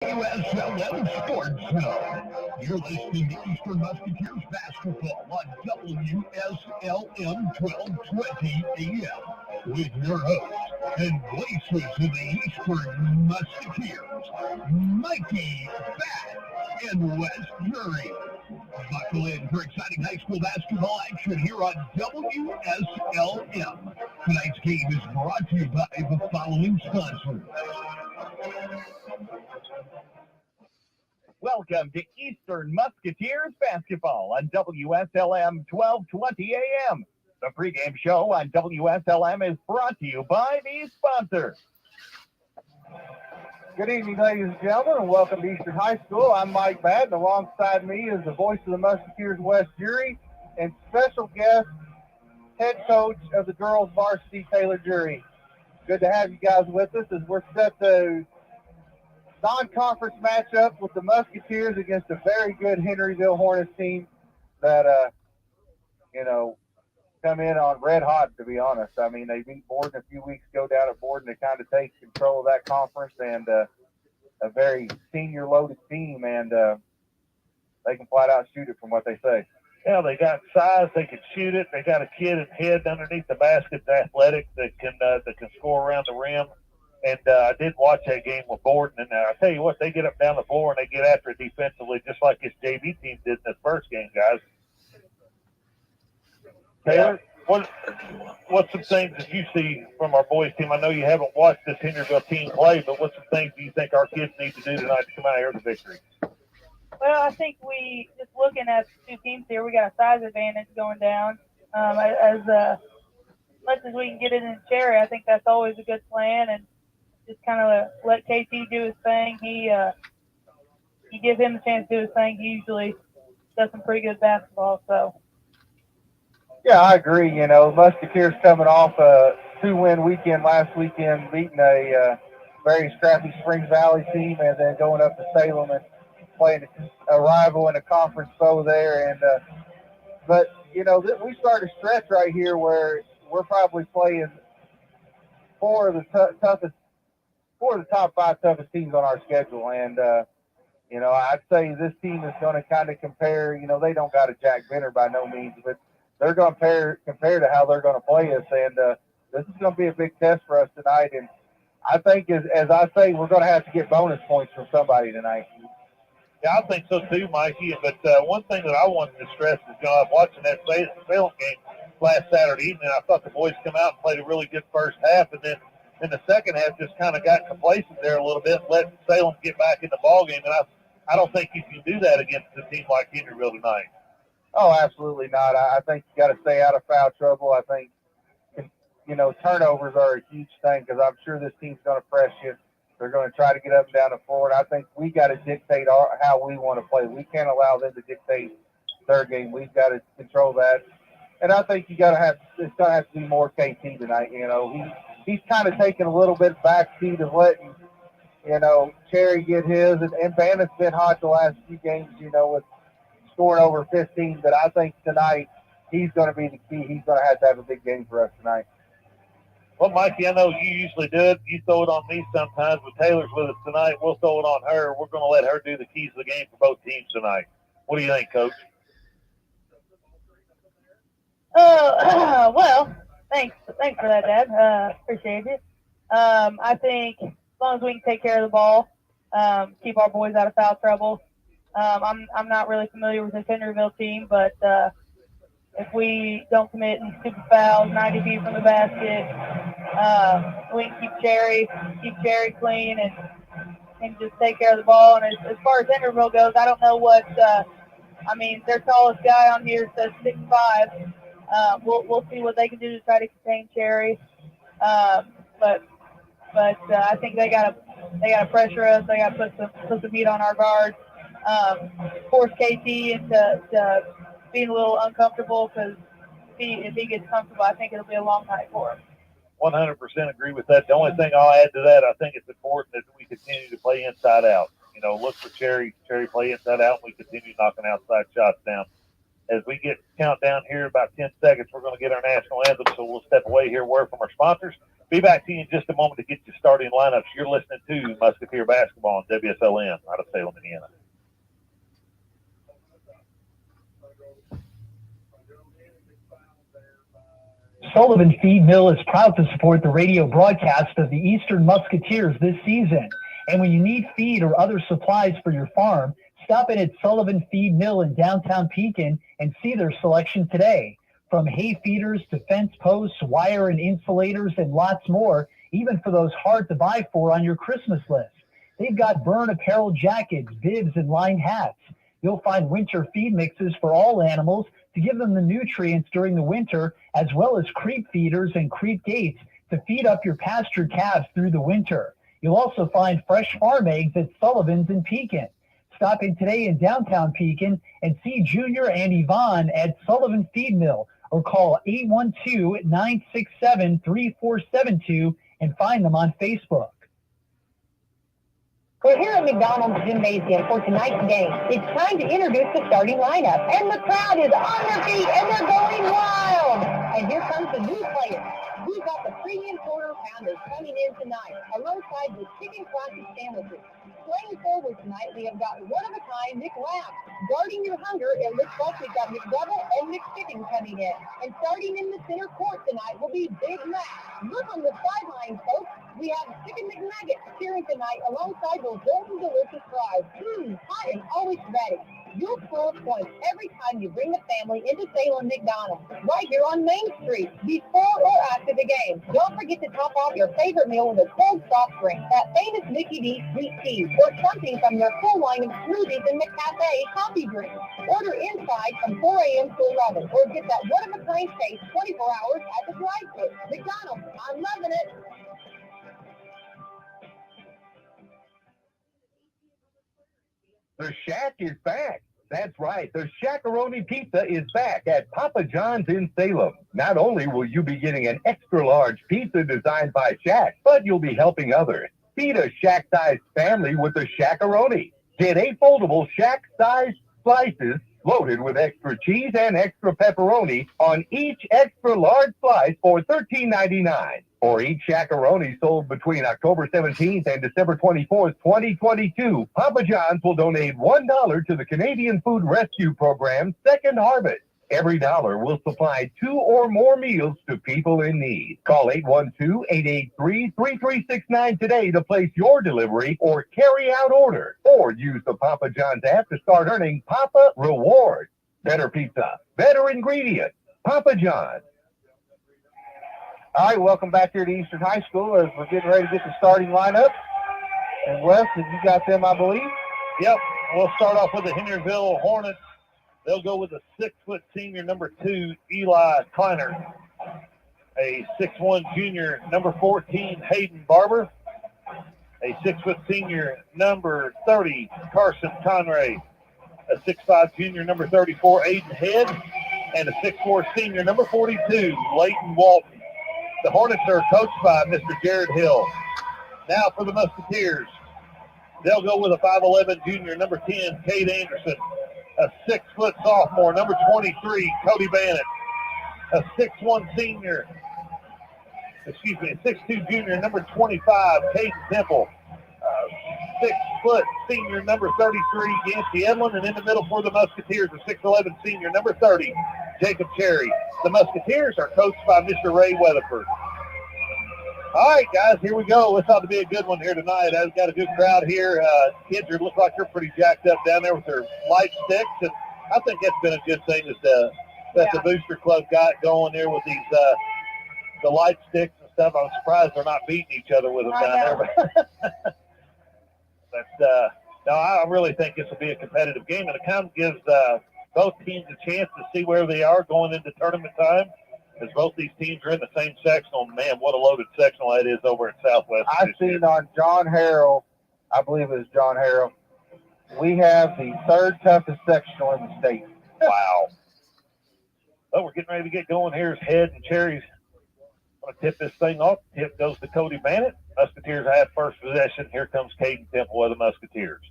Wslm Sports Zone. You're listening to Eastern Musketeers basketball on WSLM 1220 AM with your hosts and voices of the Eastern Musketeers, Mikie Bat and Wes Jury. Buckle in for exciting high school basketball action here on WSLM. Tonight's game is brought to you by the following sponsors. Welcome to Eastern Musketeers basketball on WSLM 1220 AM. The pregame show on WSLM is brought to you by these sponsors. Good evening, ladies and gentlemen, and welcome to Eastern High School. I'm Mike Madden. Alongside me is the voice of the Musketeers, Wes Jury, and special guest, head coach of the girls varsity, Taylor Jury. Good to have you guys with us as we're set to non-conference matchup with the Musketeers against a very good Henryville Hornets team that, come in on red hot, to be honest. I mean, they beat Borden a few weeks ago down at Borden to kind of take control of that conference, and a very senior-loaded team, and they can flat out shoot it from what they say. Yeah, they got size. They can shoot it. They got a kid and head underneath the basket, athletic, that can score around the rim. And I did watch that game with Borden, and I tell you what, they get up down the floor and they get after it defensively, just like this JV team did in this first game, guys. Taylor, what's some things that you see from our boys team? I know you haven't watched this Henryville team play, but what's some things do you think our kids need to do tonight to come out here with a victory? Well, I think we, just looking at the two teams here, we got a size advantage going down. As much as we can get it in Cherry, I think that's always a good plan, and just kind of let KT do his thing. You give him a chance to do his thing. He usually does some pretty good basketball. So. Yeah, I agree. Musketeers coming off a 2-win weekend last weekend, beating a very scrappy Springs Valley team, and then going up to Salem and playing a rival and a conference foe there. And but we start a stretch right here where we're probably playing four of the top 5 toughest teams on our schedule. And I'd say this team is going to kind of compare. They don't got a Jack Benner by no means, but they're going to compare to how they're going to play us. And this is going to be a big test for us tonight. And I think, as I say, we're going to have to get bonus points from somebody tonight. Yeah, I think so too, Mikey. But one thing that I wanted to stress is, I'm watching that Salem game last Saturday evening. I thought the boys come out and played a really good first half, and then in the second half just kind of got complacent there a little bit, let Salem get back in the ball game. And I don't think you can do that against a team like Henryville tonight. Oh, absolutely not. I think you got to stay out of foul trouble. I think, turnovers are a huge thing because I'm sure this team's going to press you. They're going to try to get up and down the floor. And I think we got to dictate how we want to play. We can't allow them to dictate their game. We've got to control that. And I think it's going to have to be more KT tonight. He's kind of taking a little bit backseat of letting, Cherry get his. And Bannett's been hot the last few games, with scoring over 15, but I think tonight he's going to be the key. He's going to have a big game for us tonight. Well, Mikey, I know you usually do it. You throw it on me sometimes, but Taylor's with us tonight. We'll throw it on her. We're going to let her do the keys of the game for both teams tonight. What do you think, Coach? Well, thanks for that, Dad. Appreciate it. I think as long as we can take care of the ball, keep our boys out of foul trouble. I'm not really familiar with this Henryville team, but if we don't commit any stupid fouls 90 feet from the basket, we can keep Cherry clean and just take care of the ball. And as far as Henryville goes, I don't know what their tallest guy on here says 6'5". We'll see what they can do to try to contain Cherry. But I think they gotta pressure us. They gotta put some heat on our guards. Force KT into being a little uncomfortable because if he gets comfortable, I think it'll be a long night for him. 100% agree with that. The only thing I'll add to that, I think it's important that we continue to play inside out. Look for Cherry play inside out, and we continue knocking outside shots down. As we get countdown here, about 10 seconds, we're going to get our national anthem, so we'll step away here, word from our sponsors, Be back to you in just a moment to get your starting lineups. You're listening to Musketeer Basketball on WSLM out of Salem, Indiana. Sullivan Feed Mill is proud to support the radio broadcast of the Eastern Musketeers this season. And when you need feed or other supplies for your farm, stop in at Sullivan Feed Mill in downtown Pekin and see their selection today. From hay feeders to fence posts, wire and insulators, and lots more, even for those hard to buy for on your Christmas list. They've got burn apparel jackets, bibs, and lined hats. You'll find winter feed mixes for all animals to give them the nutrients during the winter, as well as creep feeders and creep gates to feed up your pastured calves through the winter. You'll also find fresh farm eggs at Sullivan's in Pekin. Stop in today in downtown Pekin and see Junior and Yvonne at Sullivan Feed Mill, or call 812-967-3472 and find them on Facebook. We're here at McDonald's Gymnasium for tonight's game. It's time to introduce the starting lineup. And the crowd is on their feet and they're going wild. And here comes the new players. We've got the premium quarter pounders coming in tonight, alongside the chicken classic sandwiches. Playing forward tonight, we have got one-of-a-kind McWrap. Guarding your hunger, it looks like we've got McDouble and McChicken coming in. And starting in the center court tonight will be Big Mac. Look on the sidelines, folks. We have Chicken McNuggets cheering tonight alongside those golden delicious fries. Hot and always ready. You'll score points every time you bring the family into Salem McDonald's, right here on Main Street, before or after the game. Don't forget to top off your favorite meal with a cold soft drink, that famous Mickey D sweet tea, or something from their full line of smoothies and McCafe coffee drinks. Order inside from 4 a.m. to 11, or get that one-of-a-kind taste 24 hours at the drive-thru. McDonald's, I'm loving it. The Shack is back. That's right. The Shackaroni Pizza is back at Papa John's in Salem. Not only will you be getting an extra large pizza designed by Shack, but you'll be helping others. Feed a Shack-sized family with the Shackaroni. Get 8 foldable Shack-sized slices loaded with extra cheese and extra pepperoni on each extra large slice for $13.99. For each Shackaroni sold between October 17th and December 24th, 2022, Papa John's will donate $1 to the Canadian Food Rescue Program's Second Harvest. Every dollar will supply 2 or more meals to people in need. Call 812-883-3369 today to place your delivery or carry-out order. Or use the Papa John's app to start earning Papa Rewards. Better pizza, better ingredients. Papa John's. All right, welcome back here to Eastern High School as we're getting ready to get the starting lineup. And Wes, you got them, I believe? Yep. We'll start off with the Henryville Hornets. They'll go with a 6-foot senior, number 2, Eli Kleiner. A 6'1 junior, number 14, Hayden Barber. A 6-foot senior, number 30, Carson Conray. A 6'5 junior, number 34, Aiden Head. And a 6'4 senior, number 42, Leighton Walton. The Hornets are coached by Mr. Jared Hill. Now for the Musketeers. They'll go with a 5'11 junior, number 10, Cade Anderson. A 6-foot sophomore, number 23, Cody Bannett. A 6'1 senior, a 6'2 junior, number 25, Caden Temple. 6-foot senior, number 33, Yancey Edlin. And in the middle for the Musketeers, a 6'11 senior, number 30, Jacob Cherry. The Musketeers are coached by Mr. Ray Weatherford. All right, guys, here we go. This ought to be a good one here tonight. I've got a good crowd here. Kids look like they're pretty jacked up down there with their light sticks. And I think that's been a good thing that the Booster Club got going there with these the light sticks and stuff. I'm surprised they're not beating each other with them down there. But no, I really think this will be a competitive game, and it kind of gives both teams a chance to see where they are going into tournament time, as both these teams are in the same sectional. Man, what a loaded sectional that is over at Southwest. I've seen on John Harrell, I believe it was John Harrell, we have the 3rd toughest sectional in the state. Wow. Well, we're getting ready to get going here as Head and Cherry's going to tip this thing off. Tip goes to Cody Bannett. Musketeers have first possession. Here comes Caden Temple of the Musketeers.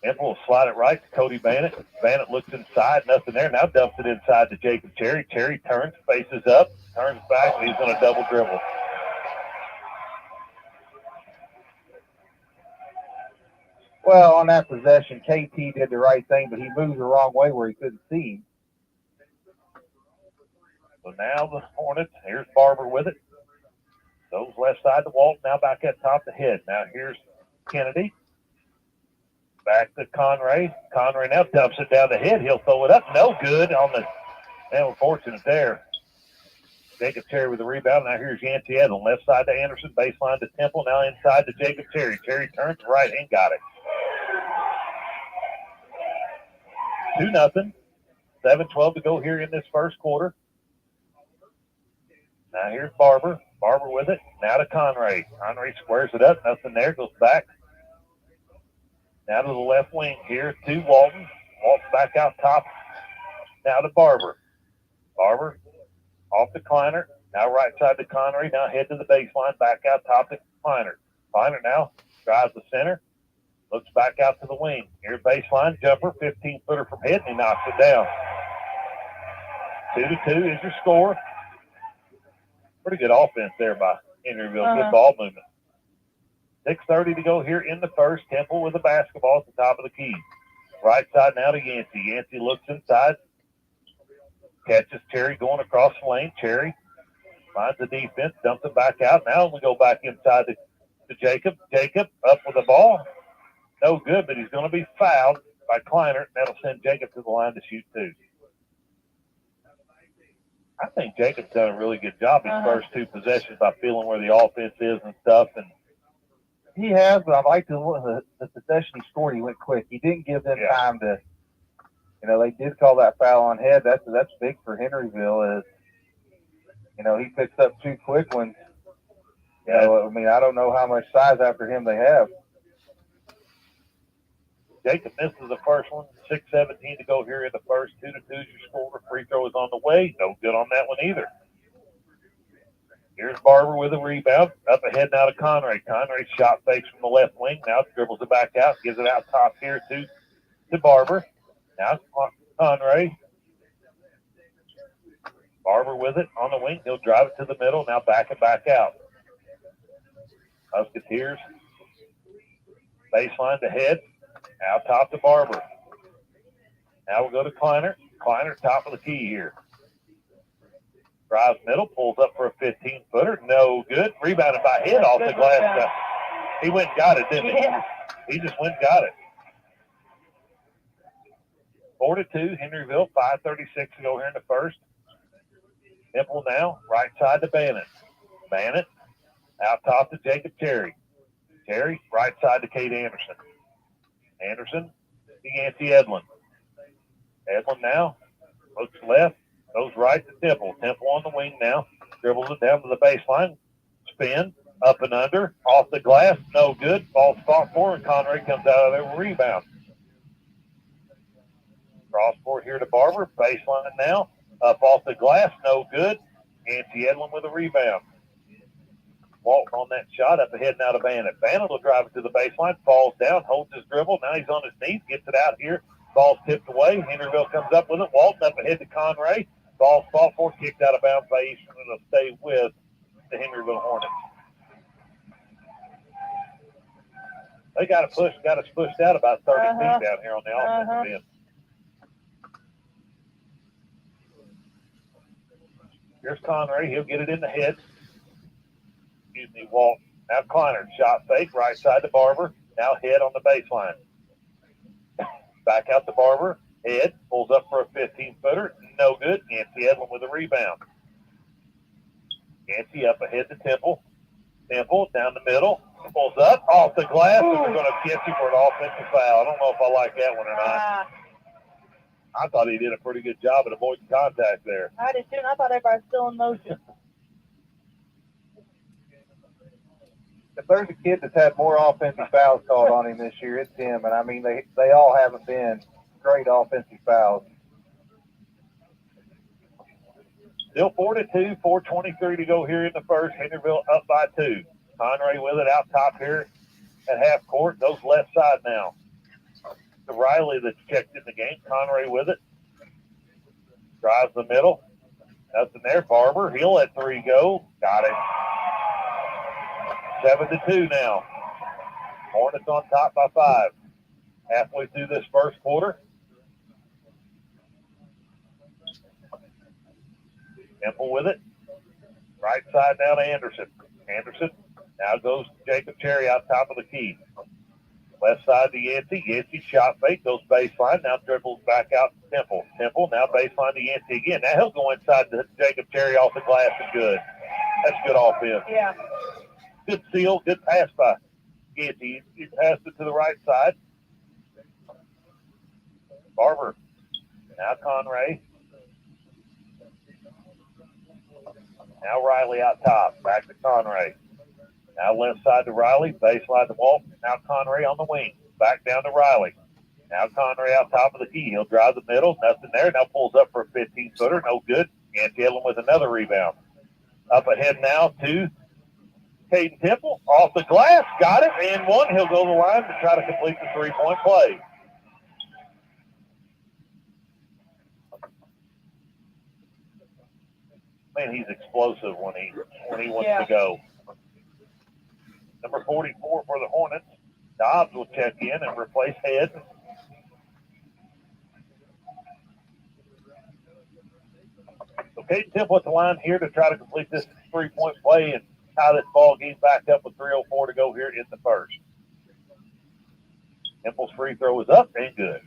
Temple will slide it right to Cody Bannett. Bannett looks inside, nothing there. Now dumps it inside to Jacob Cherry. Cherry turns, faces up, turns back, and he's going to double dribble. Well, on that possession, KT did the right thing, but he moved the wrong way where he couldn't see him. So now the Hornets, here's Barber with it. Goes left side to Walt, now back at top to Head. Now here's Kennedy. Back to Conray. Conray now dumps it down the Head. He'll throw it up. No good on the, unfortunate there. Jacob Cherry with the rebound. Now here's Yancey Edlin. Left side to Anderson. Baseline to Temple. Now inside to Jacob Cherry. Cherry turns right and got it. 2-0. 7:12 to go here in this first quarter. Now here's Barber. Barber with it. Now to Conray. Conray squares it up. Nothing there. Goes back. Now to the left wing here to Walton. Walton back out top. Now to Barber. Barber off to Kleiner. Now right side to Connery. Now head to the baseline. Back out top to Kleiner. Kleiner now drives the center. Looks back out to the wing. Here baseline jumper. 15-footer from Head, and he knocks it down. 2-2 is your score. Pretty good offense there by Henryville. Good ball movement. 6:30 to go here in the first. Temple with the basketball at the top of the key. Right side now to Yancey. Yancey looks inside. Catches Cherry going across the lane. Cherry finds the defense, dumps it back out. Now we go back inside to Jacob. Jacob up with the ball. No good, but he's going to be fouled by Kleiner. That'll send Jacob to the line to shoot two. I think Jacob's done a really good job his first two possessions by feeling where the offense is and stuff. And he has, but I like the possession he scored. He went quick. He didn't give them time to, they did call that foul on Head. That's big for Henryville. He picks up two quick ones. I don't know how much size after him they have. Jacob misses the first one. 6:17 to go here in the first. 2-2 is your score. Free throw is on the way. No good on that one either. Here's Barber with a rebound. Up ahead now to Conray. Conray shot fakes from the left wing. Now dribbles it back out. Gives it out top here to Barber. Now Conray. Barber with it on the wing. He'll drive it to the middle. Now back out. Musketeers. Baseline to Head. Now top to Barber. Now we'll go to Kleiner. Kleiner top of the key here. Drives middle, pulls up for a 15-footer. No good. Rebounded by Head off the glass. He went and got it, didn't he? He just went and got it. 4-2, Henryville. 5:36 to go here in the first. Temple now, right side to Bannett. Bannett out top to Jacob Cherry. Cherry, right side to Kate Anderson. Anderson to Yancey Edlin. Edlin now looks left, goes right to Temple. Temple on the wing now. Dribbles it down to the baseline. Spin, up and under, off the glass, no good. Ball spot forward, Conray comes out of there with a rebound. Cross court here to Barber. Baseline now, up off the glass, no good. Yancey Edlin with a rebound. Walton on that shot, up ahead now to Bannett. Bannett will drive it to the baseline, falls down, holds his dribble. Now he's on his knees, gets it out here. Ball's tipped away. Henryville comes up with it. Walton up ahead to Conray. Ball fought for, kicked out of bounds by Eastern, and it'll stay with the Henryville Hornets. They got us pushed out about 30 feet down here on the offensive end. Here's Conray. He'll get it in the head. Walt. Now Kleiner, shot fake, right side to Barber. Now Head on the baseline. Back out to Barber. Head pulls up for a 15-footer. No good. Yancey Edlin with a rebound. Yancey up ahead to Temple. Temple down the middle. Pulls up off the glass, and they're going to get you for an offensive foul. I don't know if I like that one or not. I thought he did a pretty good job at avoiding contact there. I did too, and I thought everybody was still in motion. If there's a kid that's had more offensive fouls called on him this year, it's him. And, I mean, they all haven't been great offensive fouls. Still 4-2, 4:23 to go here in the first. Henryville up by 2. Conray with it out top here at half court. Goes left side now. to Riley that's checked in the game. Conray with it. Drives the middle. Nothing there. Barber, he'll let three go. Got it. 7-2 now. Hornets on top by 5. Halfway through this first quarter. Temple with it. Right side down to Anderson. Anderson now goes to Jacob Cherry out top of the key. Left side to Yancey. Yancey shot fake, goes baseline. Now dribbles back out to Temple. Temple now baseline to Yancey again. Now he'll go inside to Jacob Cherry off the glass and good. That's good offense. Yeah. Good seal, good pass by Yancey. He passed it to the right side. Barber. Now Conray. Now Riley out top. Back to Conray. Now left side to Riley. Baseline to Walton. Now Conray on the wing. Back down to Riley. Now Conray out top of the key. He'll drive the middle. Nothing there. Now pulls up for a 15-footer. No good. Yancey Edlin with another rebound. Up ahead now to Caden Temple. Off the glass. Got it. And one. He'll go to the line to try to complete the three-point play. Man, he's explosive when he wants to go. Number 44 for the Hornets. Dobbs will check in and replace Head. So Caden Temple at the line here to try to complete this three-point play and tie this ball game back up with 3:04 to go here in the first. Temple's free throw is up and good.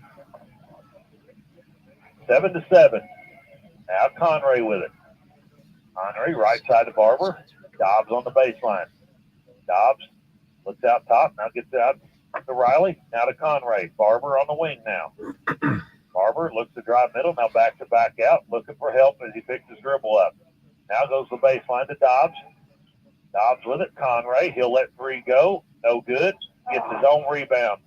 7-7. Now Conray with it. Conray right side to Barber. Dobbs on the baseline. Dobbs looks out top. Now gets out to Riley. Now to Conray. Barber on the wing now. Barber looks to drive middle. Now back to back out. Looking for help as he picks his dribble up. Now goes the baseline to Dobbs. Dobbs with it. Conray. He'll let three go. No good. Gets his own rebound.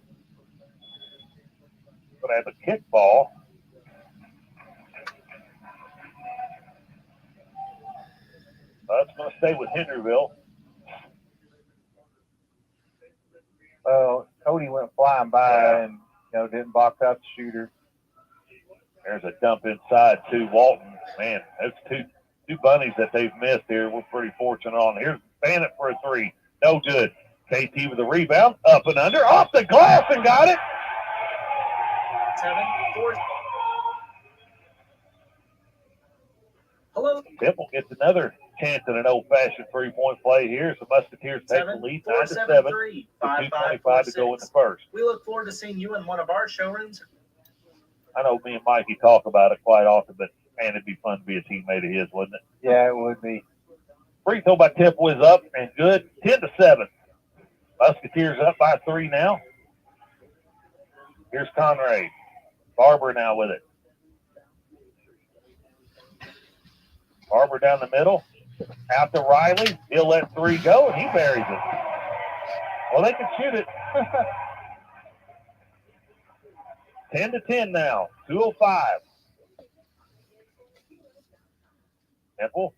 But I have a kick ball. That's going to stay with Henryville. Well, Cody went flying by and didn't box out the shooter. There's a dump inside to Walton. Man, that's two bunnies that they've missed here. We're pretty fortunate on. Here's Bannett for a three. No good. KT with a rebound. Up and under. Off the glass and got it. 7-4. Hello. Temple gets another chance at an old-fashioned three-point play here. So Musketeers take the lead 9-7. 2:25 to go in the first. We look forward to seeing you in one of our showrooms. I know me and Mikey talk about it quite often, but man, it'd be fun to be a teammate of his, wouldn't it? Yeah, it would be. Free throw by Temple is up and good. 10-7. Musketeers up by 3 now. Here's Conray. Barber now with it. Barber down the middle. Out to Riley. He'll let three go, and he buries it. Well, they can shoot it. 10-10 now. 2:05. Temple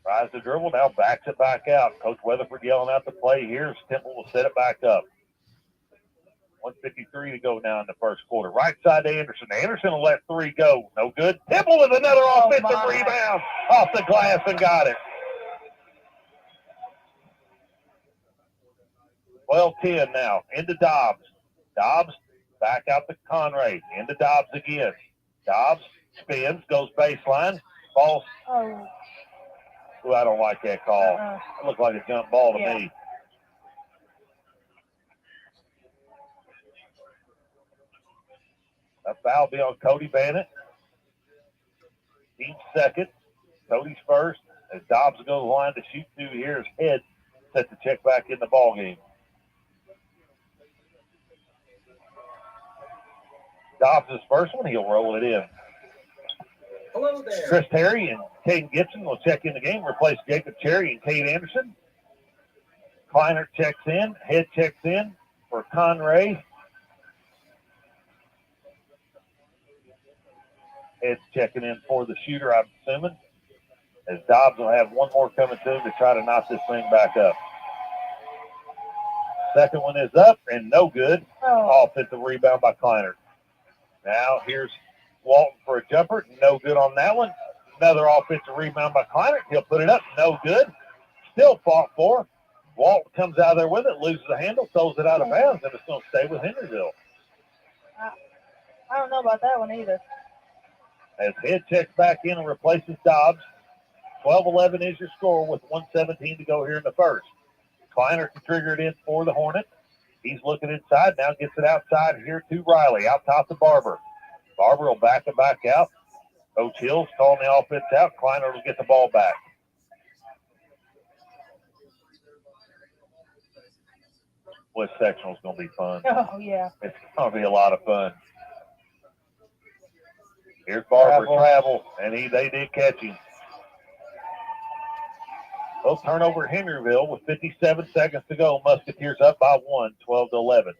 tries to dribble. Now backs it back out. Coach Weatherford yelling out the play here. Temple will set it back up. 1:53 to go now in the first quarter. Right side to Anderson. Anderson will let three go. No good. Temple with another offensive rebound off the glass and got it. 12-10 now. Into Dobbs. Dobbs back out to Conray. Into Dobbs again. Dobbs spins, goes baseline. Falls. Oh. Ooh, I don't like that call. It looked like a jump ball to me. A foul be on Cody Bannett. Team second. Cody's first. As Dobbs goes the line to shoot through here, his head set to check back in the ball game. Dobbs' first one, he'll roll it in. Hello there. Chris Terry and Caden Gibson will check in the game, replace Jacob Cherry and Cade Anderson. Kleiner checks in. Head checks in for Conray. Head's checking in for the shooter, I'm assuming. As Dobbs will have one more coming to him to try to knock this thing back up. Second one is up and no good. Offensive rebound by Kleiner. Now here's Walton for a jumper. No good on that one. Another offensive rebound by Kleinert. He'll put it up. No good. Still fought for. Walton comes out there with it, loses the handle, throws it out of bounds, and it's going to stay with Henryville. I don't know about that one either. As Head checks back in and replaces Dobbs. 12-11 is your score with 1:17 to go here in the first. Kleiner can trigger it in for the Hornets. He's looking inside, now gets it outside here to Riley, out top to Barber. Barber will back it back out. Coach Hill's calling the offense out. Kleiner will get the ball back. West sectional is going to be fun. Oh, yeah. It's going to be a lot of fun. Here's Barber travel, and they did catch him. They'll turn over Henryville with 57 seconds to go. Musketeers up by 1, 12-11.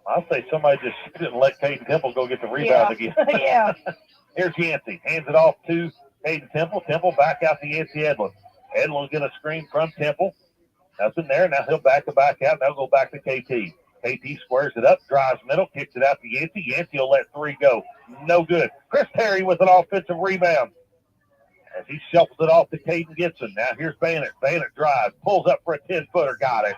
I'll say somebody just didn't let Caden Temple go get the rebound again. Yeah. Here's Yancey. Hands it off to Caden Temple. Temple back out to Yancey Edlin. Edlin will get a screen from Temple. Nothing there. Now he'll back it back out. Now go back to KT. KT squares it up, drives middle, kicks it out to Yancey. Yancey will let three go. No good. Chris Terry with an offensive rebound. As he shuffles it off to Caden Gibson. Now here's Bannock. Bannock drives, pulls up for a 10-footer. Got it.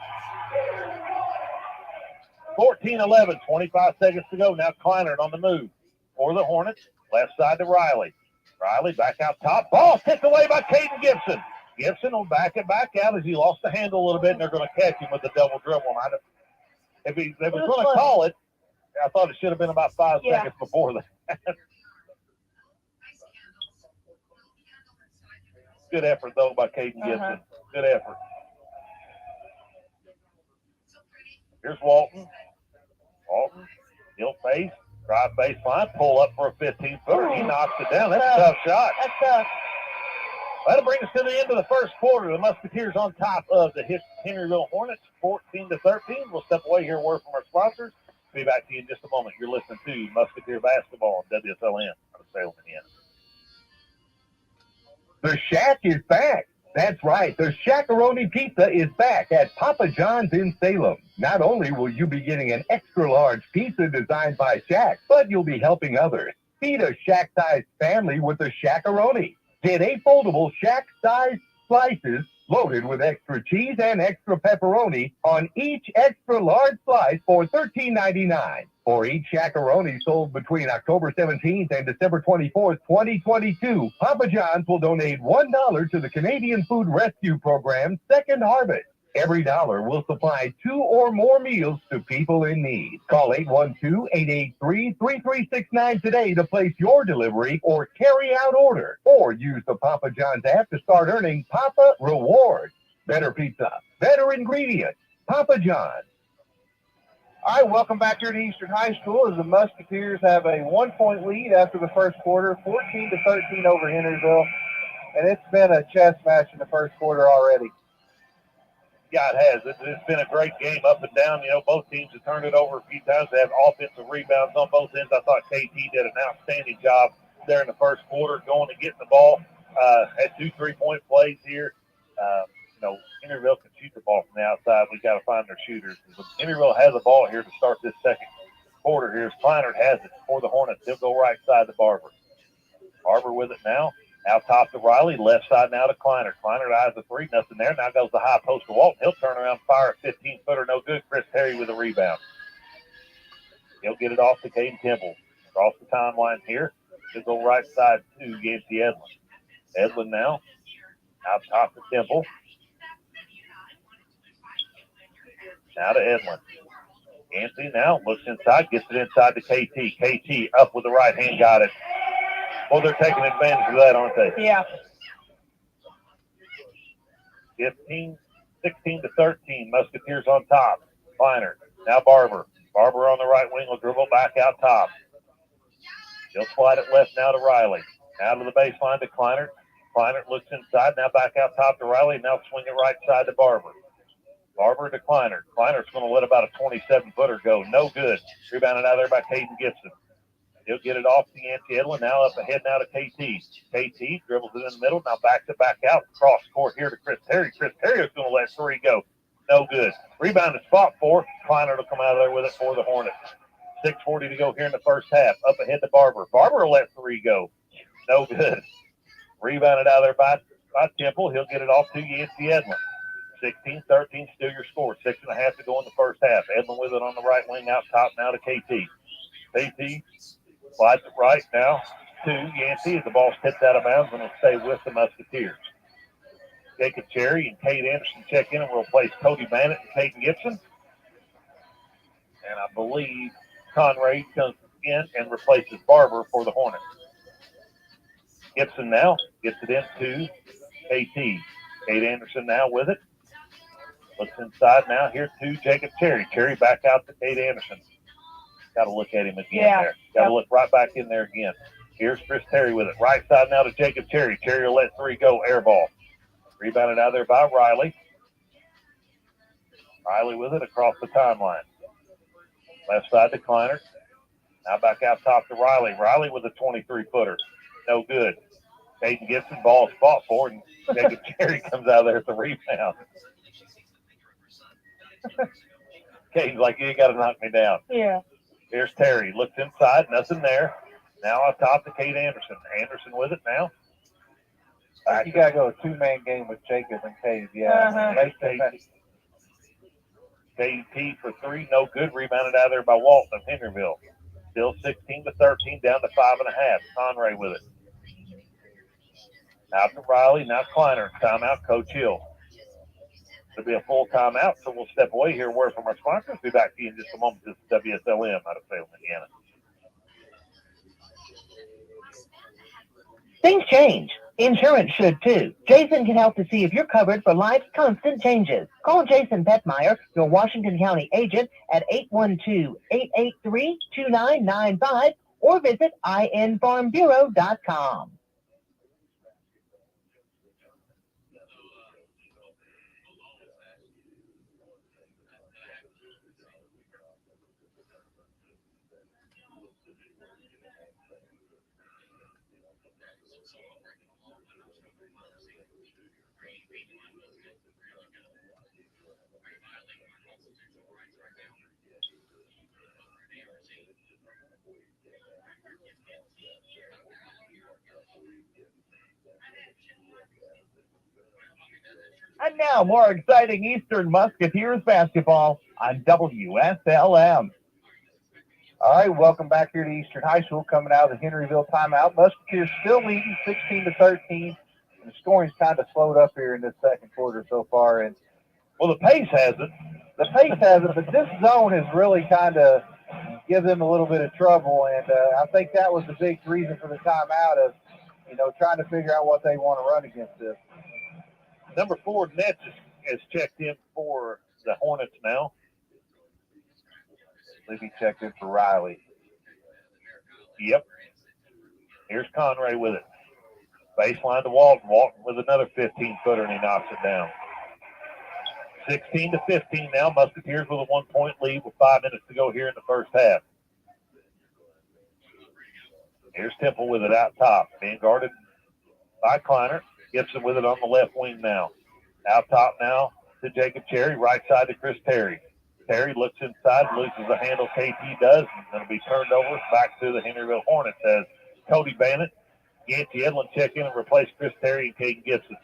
14-11, 25 seconds to go. Now Kleinert on the move for the Hornets. Left side to Riley. Riley back out top. Ball tipped away by Caden Gibson. Gibson will back it back out as he lost the handle a little bit, and they're going to catch him with the double dribble. If he was going to call it, I thought it should have been about 5 seconds before that. Good effort, though, by Caden Gibson. Good effort. Here's Walton. Walton, he'll face, drive baseline, pull up for a 15-footer. He knocks it down. That's a tough shot. That's tough. That'll bring us to the end of the first quarter. The Musketeers on top of the Henryville Hornets, 14-13. We'll step away here, word from our sponsors. Be back to you in just a moment. You're listening to Musketeer Basketball on WSLM out of Salem, Indiana. The Shack is back. That's right. The Shackaroni Pizza is back at Papa John's in Salem. Not only will you be getting an extra large pizza designed by Shack, but you'll be helping others. Feed a Shack-sized family with the Shackaroni. Get 8 foldable Shack-sized slices loaded with extra cheese and extra pepperoni on each extra large slice for $13.99. For each Shackaroni sold between October 17th and December 24th, 2022, Papa John's will donate $1 to the Canadian Food Rescue Program's Second Harvest. Every dollar will supply 2 or more meals to people in need. Call 812-883-3369 today to place your delivery or carry-out order. Or use the Papa John's app to start earning Papa Rewards. Better pizza, better ingredients. Papa John's. All right, welcome back here to Eastern High School as the Musketeers have a 1-point lead after the first quarter, 14-13 over Henryville. And it's been a chess match in the first quarter already. Yeah, it has. It's been a great game up and down. You know, both teams have turned it over a few times. They have offensive rebounds on both ends. I thought KT did an outstanding job there in the first quarter going and getting the ball. Had 2 3-point plays here. You know, Henryville can shoot the ball from the outside. We've got to find their shooters. Henryville has the ball here to start this second quarter here. Kleinert has it for the Hornets. He'll go right side to Barber. Barber with it now. Out top to Riley. Left side now to Kleinert. Kleinert eyes the three. Nothing there. Now goes the high post to Walton. He'll turn around and fire a 15-footer. No good. Chris Terry with a rebound. He'll get it off to Caden Temple. Across the timeline here. He'll go right side to Yancey Edlin. Edlin now. Out top to Temple. Now to Edlin. Yancey now looks inside. Gets it inside to KT. KT up with the right hand. Got it. Well, they're taking advantage of that, aren't they? Yeah. 16-13. Musketeers on top. Kleinert. Now Barber. Barber on the right wing will dribble back out top. He'll slide it left now to Riley. Now to the baseline to Kleinert. Kleinert looks inside. Now back out top to Riley. Now swing it right side to Barber. Barber to Kleinert. Kleinert's going to let about a 27-footer go. No good. Rebounded out there by Caden Gibson. He'll get it off to Yancey Edlin. Now up ahead now to KT. KT dribbles it in the middle. Now back out. Cross court here to Chris Terry. Chris Terry is going to let three go. No good. Rebound is fought for. Kleiner will come out of there with it for the Hornets. 6:40 to go here in the first half. Up ahead to Barber. Barber will let 3 go. No good. Rebounded out of there by Temple. He'll get it off to Yancey Edlin. 16-13, still your score. 6.5 to go in the first half. Edlin with it on the right wing out top now to KT. KT slides it right now to Yancey as the ball steps out of bounds and will stay with the Musketeers. Jacob Cherry and Kate Anderson check in and will replace Cody Bannett and Peyton Gibson. And I believe Conrad comes in and replaces Barber for the Hornets. Gibson now gets it into KT. Kate Anderson now with it. Looks inside now here to Jacob Cherry. Cherry back out to Kate Anderson. Got to look at him again there. Got to look right back in there again. Here's Chris Terry with it. Right side now to Jacob Cherry. Cherry will let 3 go. Air ball. Rebounded out there by Riley. Riley with it across the timeline. Left side to Kleiner. Now back out top to Riley. Riley with a 23-footer. No good. Caden Gibson, ball is fought for, and Jacob Cherry comes out of there at the rebound. Caden's like, you got to knock me down. Yeah. Here's Terry. Looks inside. Nothing there. Now off top to Kate Anderson. Anderson with it now. I think you got to go a 2-man game with Jacob and Cade. Yeah. KT for 3. No good. Rebounded out of there by Walton of Henryville. Still 16-13, down to 5.5. Conray with it. Out to Riley. Now Kleiner. Timeout, Coach Hill. It'll be a full timeout, so we'll step away here. Word from our sponsors. Be back to you in just a moment. This is WSLM out of Salem, Indiana. Things change. Insurance should too. Jason can help to see if you're covered for life's constant changes. Call Jason Petmeyer, your Washington County agent, at 812-883-2995 or visit infarmbureau.com. And now, more exciting Eastern Musketeers basketball on WSLM. All right, welcome back here to Eastern High School, coming out of the Henryville timeout. Musketeers still leading 16-13. And the scoring's kind of slowed up here in this second quarter so far. And well, the pace has it. The pace has it, but this zone has really kind of given them a little bit of trouble. And I think that was the big reason for the timeout of, trying to figure out what they want to run against this. Number 4, Nets has checked in for the Hornets now. I believe he checked in for Riley. Yep. Here's Conray with it. Baseline to Walton. Walton with another 15-footer, and he knocks it down. 16-15 now. Musketeers with a 1-point lead with 5 minutes to go here in the first half. Here's Temple with it out top. Being guarded by Kleiner. Gibson with it on the left wing now. Out top now to Jacob Cherry. Right side to Chris Terry. Terry looks inside, loses the handle. KT does, and it'll be turned over back to the Henryville Hornets as Cody Bannett, Yancey Edlin check in and replace Chris Terry and Caden Gibson.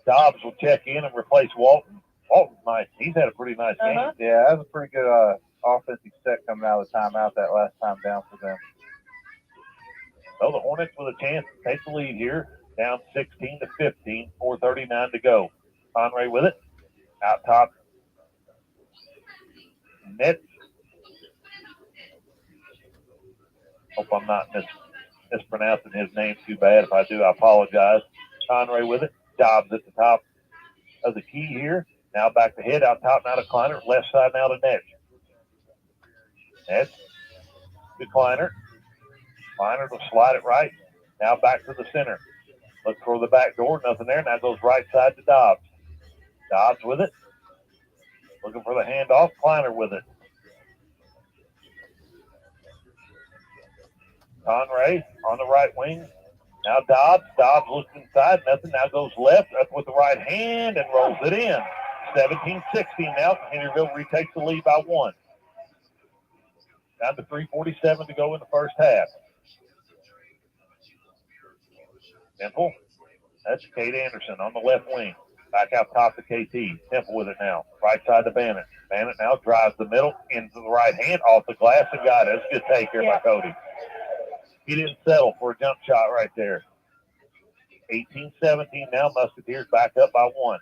Dobbs will check in and replace Walton. Walton's nice. He's had a pretty nice game. Yeah, that was a pretty good offensive set coming out of the timeout that last time down for them. So the Hornets with a chance to take the lead here. Down 16-15, 4:39 to go. Conray with it. Out top. Nets. Hope I'm not mispronouncing his name too bad. If I do, I apologize. Conray with it. Dobbs at the top of the key here. Now back to head. Out top now to Kleiner. Left side now to Nets. Nets to Kleiner. Kleiner will slide it right. Now back to the center. Look for the back door. Nothing there. Now goes right side to Dobbs. Dobbs with it. Looking for the handoff. Kleiner with it. Conray on the right wing. Now Dobbs. Dobbs looks inside. Nothing. Now goes left. Up with the right hand and rolls it in. 17-16 now. Henryville retakes the lead by 1. Down to 3:47 to go in the first half. Temple. That's Kate Anderson on the left wing. Back out top to KT. Temple with it now. Right side to Bannon. Bannon now drives the middle into the right hand off the glass and got it. That's a good take here by Cody. He didn't settle for a jump shot right there. 18-17 now. Musketeers back up by 1.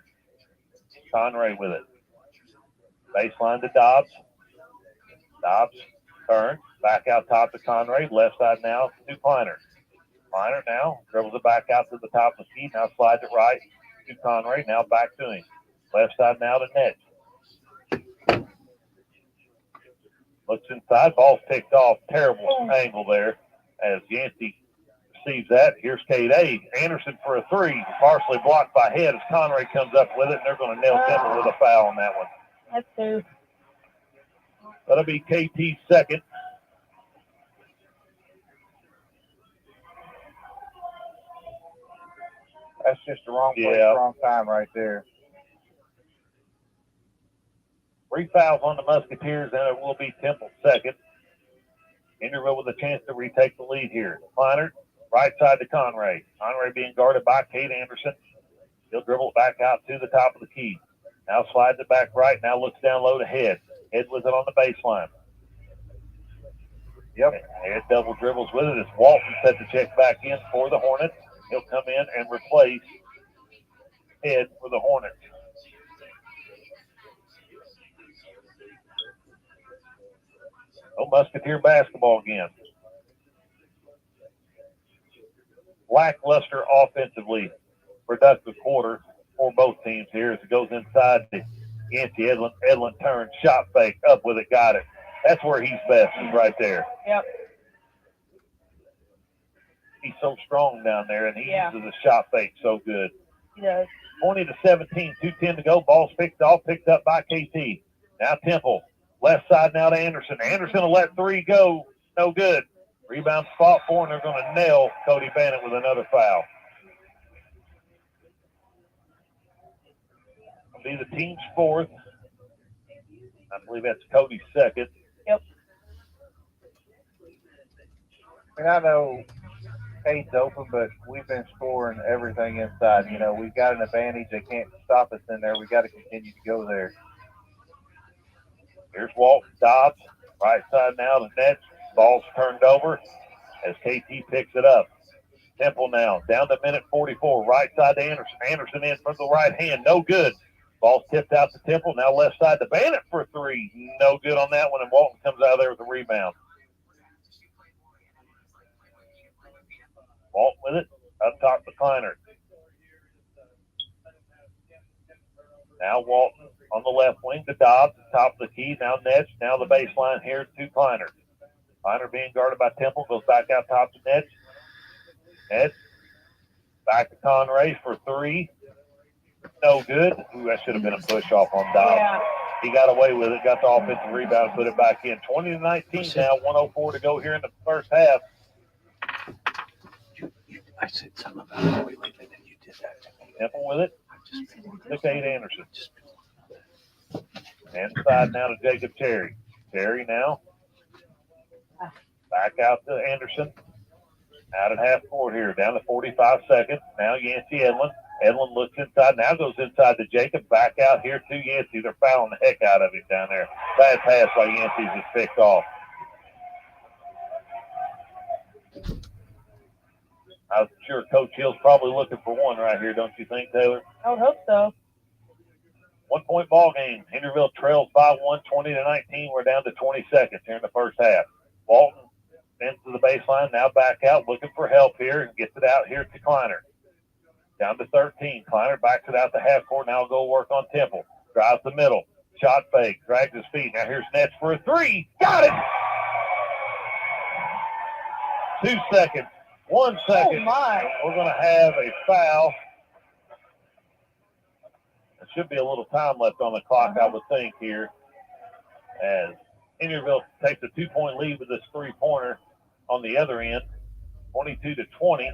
Conray with it. Baseline to Dobbs. Dobbs turns. Back out top to Conray. Left side now to Kleiner. Kleiner now dribbles it back out to the top of the key. Now slides it right to Conray. Now back to him. Left side now to Netz. Looks inside. Ball's picked off. Terrible angle there as Yancey receives that. Here's Kate A. Anderson for a 3. Partially blocked by Head as Conray comes up with it, and they're going to nail Temple with a foul on that one. That's 2. That'll be KT's second. That's just the wrong place, wrong time right there. 3 fouls on the Musketeers, and it will be Temple's second. Henryville with a chance to retake the lead here. Kleiner, right side to Conray. Conray being guarded by Kate Anderson. He'll dribble it back out to the top of the key. Now slides it back right. Now looks down low to Head. Head with it on the baseline. Yep. Head double dribbles with it as Walton set the check back in for the Hornets. He'll come in and replace Head for the Hornets. Musketeer basketball again. Lackluster offensively. Productive quarter for both teams here as it goes inside to Yancey. Edlin turns, shot fake, up with it, got it. That's where he's best, is right there. Yep. He's so strong down there, and he uses the shot fake so good. He does. 20-17, 2:10 to go. Ball's picked up by KT. Now Temple. Left side now to Anderson. Anderson will let 3 go. No good. Rebound spot 4, and they're going to nail Cody Bannon with another foul. It'll be the team's 4th. I believe that's Cody's 2nd. Yep. And I know Kate's open, but we've been scoring everything inside. You know, we've got an advantage. They can't stop us in there. We've got to continue to go there. Here's Walton Dobbs. Right side now to Nets. Ball's turned over as KT picks it up. Temple now down to minute 44. Right side to Anderson. Anderson in from the right hand. No good. Ball's tipped out to Temple. Now left side to Bannon for 3. No good on that one. And Walton comes out of there with a rebound. Walton with it. Up top to Kleiner. Now Walton on the left wing to Dobbs, top of the key. Now Nets. Now the baseline here to Kleiner. Kleiner being guarded by Temple. Goes back out top to Nets. Nets. Back to Conray for 3. No good. Ooh, that should have been a push off on Dobbs. Yeah. He got away with it. Got the offensive rebound and put it back in. 20-19 now. 1:04 to go here in the first half. I said something about it lately, and you did that to me. Temple with it. To Kate Anderson. Inside now to Jacob Cherry. Cherry now. Back out to Anderson. Out at half court here. Down to 45 seconds. Now Yancey Edlin. Edlin looks inside. Now goes inside to Jacob. Back out here to Yancey. They're fouling the heck out of him down there. Bad pass by Yancey's just picked off. I'm sure Coach Hill's probably looking for one right here, don't you think, Taylor? I would hope so. 1-point ball game. Henryville trails by 1, 20-19. We're down to 20 seconds here in the first half. Walton into the baseline, now back out, looking for help here, and gets it out here to Kleiner. Down to 13. Kleiner backs it out to half court. Now go work on Temple. Drives the middle. Shot fake. Drags his feet. Now here's Nets for a 3. Got it! 2 seconds. 1 second. Oh, my. We're going to have a foul. There should be a little time left on the clock, I would think, here. As Henryville takes a 2-point lead with this 3-pointer on the other end, 22-20.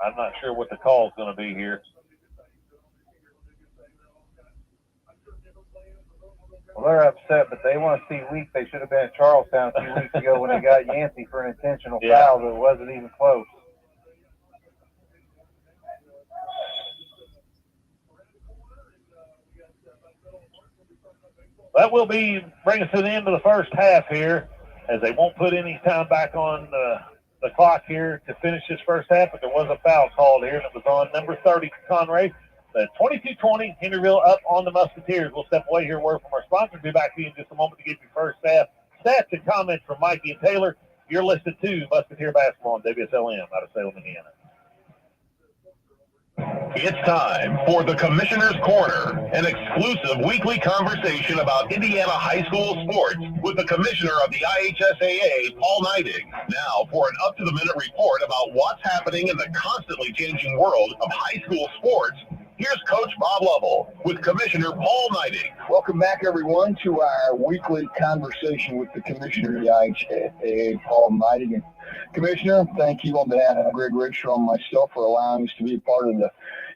I'm not sure what the call is going to be here. Well, they're upset, but they want to see Week. They should have been in Charlestown a few weeks ago when they got Yancey for an intentional foul that wasn't even close. That will bring us to the end of the first half here, as they won't put any time back on the clock here to finish this first half, but there was a foul called here, and it was on number 30, Conray. The 22-20, Henryville up on the Musketeers. We'll step away here, word from our sponsor. Be back to you in just a moment to get your first half stats and comments from Mikey and Taylor. You're listening to Musketeer Basketball on WSLM out of Salem, Indiana. It's time for the Commissioner's Corner, an exclusive weekly conversation about Indiana high school sports with the Commissioner of the IHSAA, Paul Neidig. Now for an up-to-the-minute report about what's happening in the constantly changing world of high school sports. Here's Coach Bob Lovell with Commissioner Paul Neidig. Welcome back, everyone, to our weekly conversation with the Commissioner of the IHSAA, Paul Neidig. And Commissioner, thank you on behalf of Greg Richter and myself for allowing us to be a part of the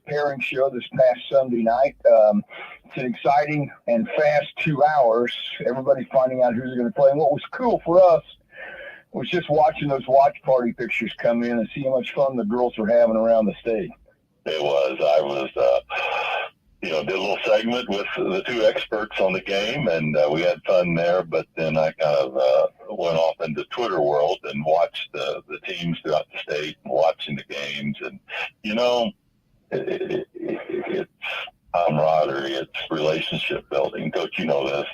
pairing show this past Sunday night. It's an exciting and fast 2 hours. Everybody finding out who's going to play. And what was cool for us was just watching those watch party pictures come in and see how much fun the girls were having around the state. It was. I was, did a little segment with the two experts on the game, and we had fun there. But then I kind of went off into Twitter world and watched the teams throughout the state and watching the games. And, it's camaraderie, it's relationship building. Coach, you know this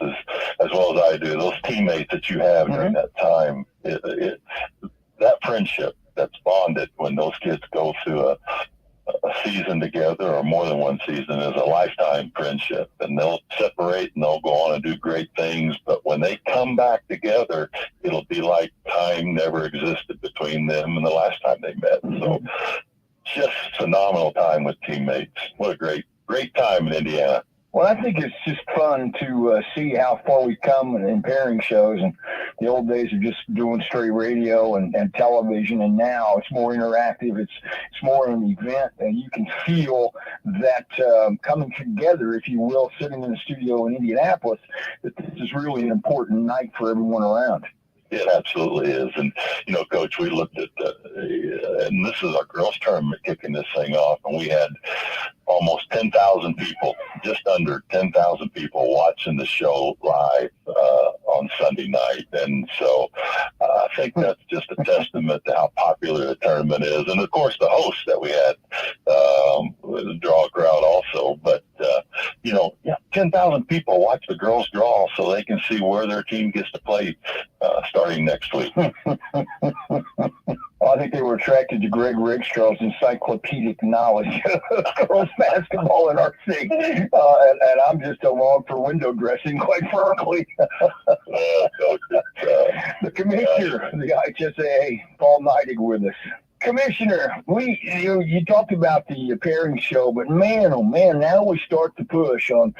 as well as I do. Those teammates that you have during that time, that friendship that's bonded when those kids go through a season together or more than one season is a lifetime friendship, and they'll separate and they'll go on and do great things, but when they come back together, it'll be like time never existed between them and the last time they met. So just phenomenal time with teammates. What a great time in Indiana. Well, I think it's just fun to see how far we've come in pairing shows. And the old days of just doing straight radio and television, and now it's more interactive. It's more an event, and you can feel that coming together, if you will, sitting in the studio in Indianapolis, that this is really an important night for everyone around. It absolutely is. And, Coach, we looked at and this is our girls tournament kicking this thing off, and we had almost 10,000 people, just under 10,000 people watching the show live on Sunday night. And so I think that's just a testament to how popular the tournament is. And, of course, the host that we had draw a crowd also. But, 10,000 people watch the girls draw so they can see where their team gets to play starting next week. Well, I think they were attracted to Greg Rigstrom's encyclopedic knowledge of girls basketball in our state. And I'm just along for window dressing, quite frankly. The commissioner of the IHSAA, Paul Neidig, with us. Commissioner, you talked about the pairing show, but man, oh man, now we start to push on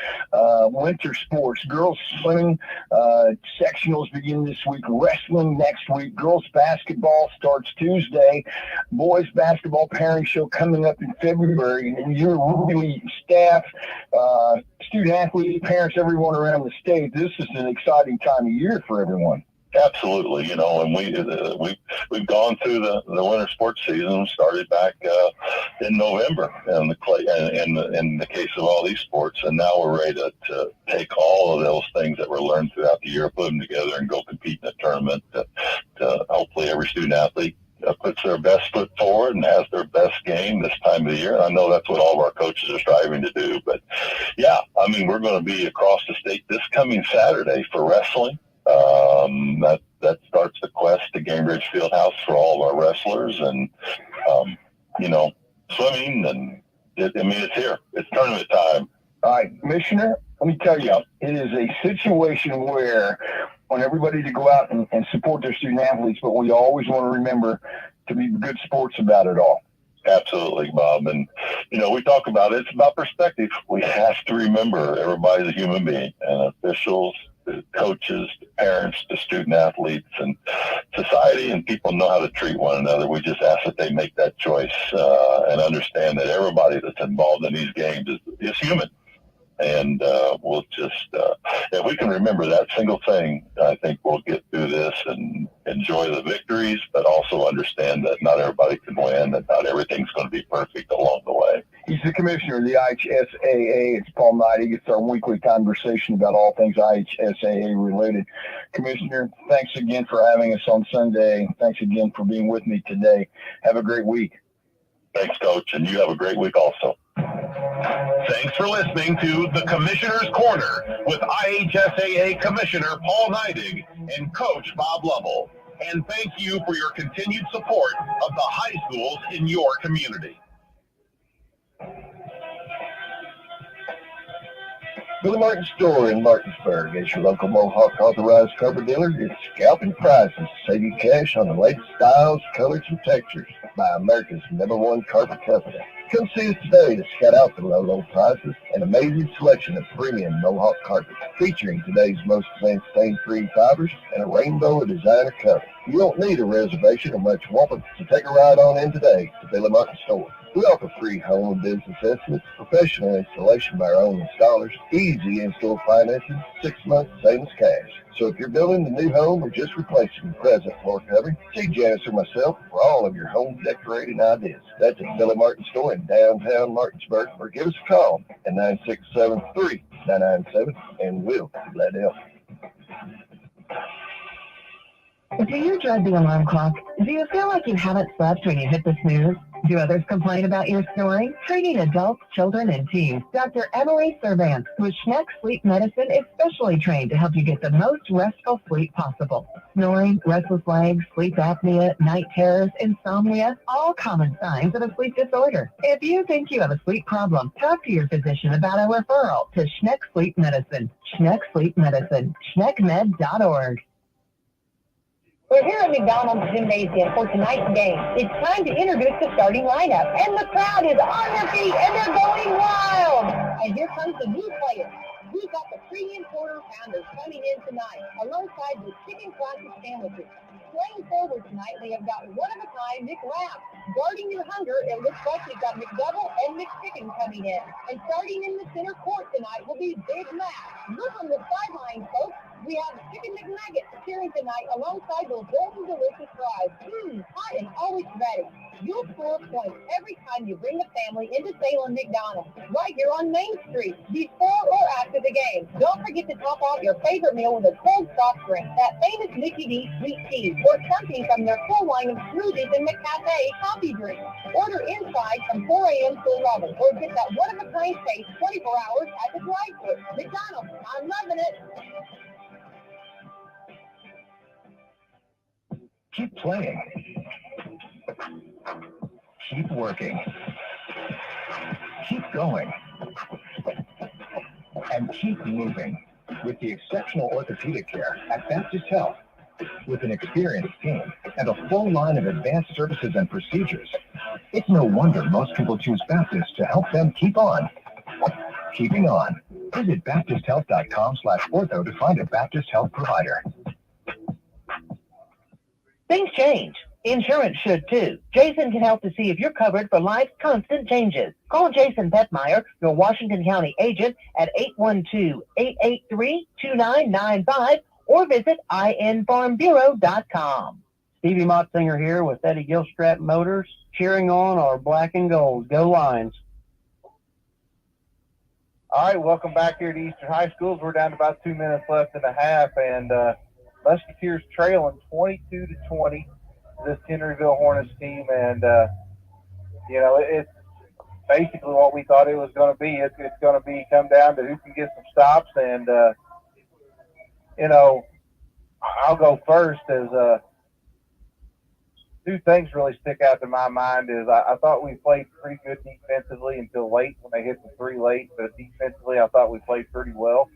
winter sports. Girls swimming sectionals begin this week, wrestling next week, girls basketball starts Tuesday, boys basketball pairing show coming up in February, and you're really staff, student athletes, parents, everyone around the state. This is an exciting time of year for everyone. Absolutely, and we've gone through the winter sports season, started back in November, in the case of all these sports, and now we're ready to take all of those things that were learned throughout the year, put them together, and go compete in a tournament. To hopefully every student athlete puts their best foot forward and has their best game this time of the year. I know that's what all of our coaches are striving to do, but yeah, we're going to be across the state this coming Saturday for wrestling. That starts the quest to Gainbridge Fieldhouse for all of our wrestlers, and swimming, and it's here. It's tournament time. All right, Commissioner, let me tell you, it is a situation where I want everybody to go out and support their student athletes, but we always want to remember to be good sports about it all. Absolutely, Bob. And, we talk about it. It's about perspective. We have to remember everybody's a human being, and officials, the coaches, the parents, the student athletes, and society, and people know how to treat one another. We just ask that they make that choice and understand that everybody that's involved in these games is human. And we'll just, if we can remember that single thing, I think we'll get through this and enjoy the victories, but also understand that not everybody can win and not everything's going to be perfect along the way. He's the commissioner of the IHSAA. It's Paul Knighting. It's our weekly conversation about all things IHSAA related. Commissioner, thanks again for having us on Sunday. Thanks again for being with me today. Have a great week. Thanks, Coach, and you have a great week also. Thanks for listening to the Commissioner's Corner with IHSAA Commissioner Paul Knighting and Coach Bob Lovell. And thank you for your continued support of the high schools in your community. Billy Martin Store in Martinsburg is your local Mohawk authorized carpet dealer. It's scalping prices. Save you cash on the latest styles, colors, and textures by America's #1 carpet company. Come see us today to scout out the low prices and amazing selection of premium Mohawk carpet featuring today's most advanced stain-free fibers and a rainbow of designer color. You don't need a reservation or much wampum, so take a ride on in today to Billy Martin Store. We offer free home and business estimates, professional installation by our own installers, easy in-store financing, 6 months, same as cash. So if you're building a new home or just replacing your present floor covering, see Janice or myself for all of your home decorating ideas. That's at Billy Martin Store in downtown Martinsburg, or give us a call at 967-3997, and we'll be glad to help. Do you dread the alarm clock? Do you feel like you haven't slept when you hit the snooze? Do others complain about your snoring? Treating adults, children, and teens, Dr. Emily Servant with Schneck Sleep Medicine is specially trained to help you get the most restful sleep possible. Snoring, restless legs, sleep apnea, night terrors, insomnia, all common signs of a sleep disorder. If you think you have a sleep problem, talk to your physician about a referral to Schneck Sleep Medicine. Schneck Sleep Medicine, schneckmed.org. We're here at McDonald's Gymnasium for tonight's game. It's time to introduce the starting lineup, and the crowd is on their feet, and they're going wild. And here comes the new players. We've got the premium quarter pounders coming in tonight, alongside the chicken classic sandwiches. Playing forward tonight, we have got one-of-a-kind McWrap. Guarding your hunger, it looks like we've got McDouble and McChicken coming in. And starting in the center court tonight will be Big Mac. Look on the sidelines, folks. We have Chicken McNuggets appearing tonight alongside those golden delicious fries. Hot and always ready. You'll score points every time you bring the family into Salem McDonald's, right here on Main Street, before or after the game. Don't forget to top off your favorite meal with a cold soft drink, that famous Mickey D sweet tea, or something from their full line of smoothies and McCafe coffee drinks. Order inside from 4 a.m. to 11, or get that one-of-a-kind taste 24 hours at the drive-thru. McDonald's, I'm loving it. Keep playing. Keep working. Keep going. And keep moving with the exceptional orthopedic care at Baptist Health. With an experienced team and a full line of advanced services and procedures, it's no wonder most people choose Baptist to help them keep on. Keeping on. Visit BaptistHealth.com/ortho to find a Baptist Health provider. Things change. Insurance should too. Jason can help to see if you're covered for life's constant changes. Call Jason Petmeyer, your Washington County agent, at 812-883-2995 or visit infarmbureau.com. Stevie Motzinger here with Eddie Gilstrap Motors, cheering on our black and gold. Go Lions. All right, welcome back here to Eastern High Schools. We're down to about 2 minutes left in the half, and Musketeers trailing 22-20 this Henryville Hornets team, and it's basically what we thought it was going to be. It's going to be come down to who can get some stops, and I'll go first. As two things really stick out to my mind is I thought we played pretty good defensively until late when they hit the three late, but defensively I thought we played pretty well.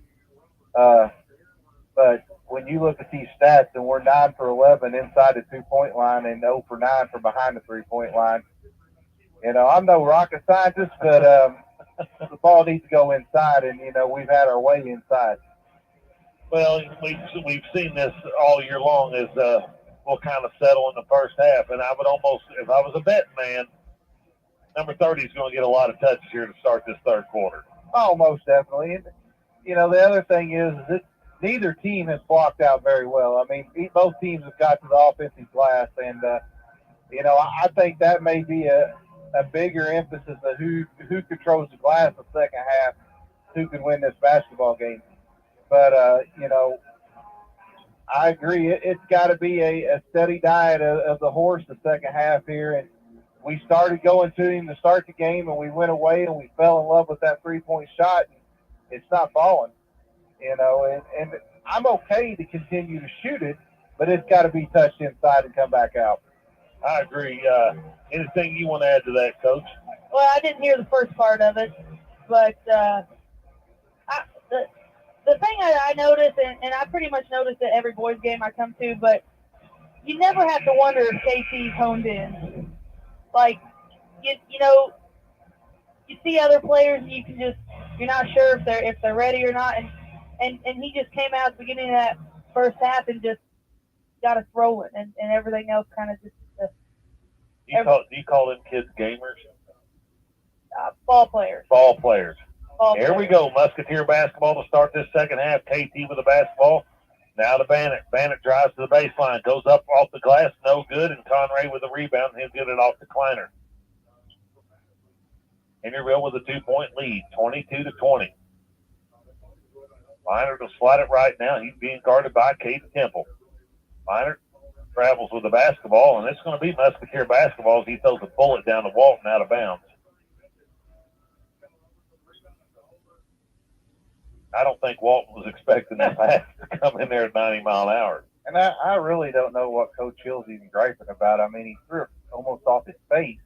But when you look at these stats, and we're 9 for 11 inside the 2-point line and 0 for 9 from behind the 3-point line, I'm no rocket scientist, but the ball needs to go inside, and, we've had our way inside. Well, we've seen this all year long as we'll kind of settle in the first half. And I would almost, if I was a betting man, number 30 is going to get a lot of touches here to start this third quarter. Oh, most definitely. And, you know, the other thing is that neither team has blocked out very well. I mean, both teams have got to the offensive glass, and, you know, I think that may be a bigger emphasis of who controls the glass the second half, who can win this basketball game. But, you know, I agree. It's got to be a steady diet of the horse the second half here. And we started going to him to start the game, and we went away, and we fell in love with that three-point shot. And it's not falling, you know. And I'm okay to continue to shoot it, but it's got to be touched inside and come back out. I agree. Anything you want to add to that, Coach? Well, I didn't hear the first part of it, but the thing I noticed, and I pretty much noticed at every boys game I come to, but you never have to wonder if KC's honed in. Like, you know, you see other players, and you can just, you're not sure if they're ready or not, and he just came out at the beginning of that first half and just got us rolling, and everything else kind of just. Do you call them kids gamers? Ball players. Ball players. Here we go. Musketeer basketball to start this second half. KT with the basketball. Now to Bannock. Bannock drives to the baseline. Goes up off the glass. No good. And Conray with the rebound. He'll get it off to Kleiner. Henryville with a 2-point lead. 22-20. Kleiner will slide it right now. He's being guarded by Caden Temple. Kleiner travels with the basketball, and it's going to be Musketeer basketball as he throws a bullet down to Walton out of bounds. I don't think Walton was expecting that pass to come in there at 90 mile an hour. And I really don't know what Coach Hill's even griping about. I mean, he threw it almost off his face.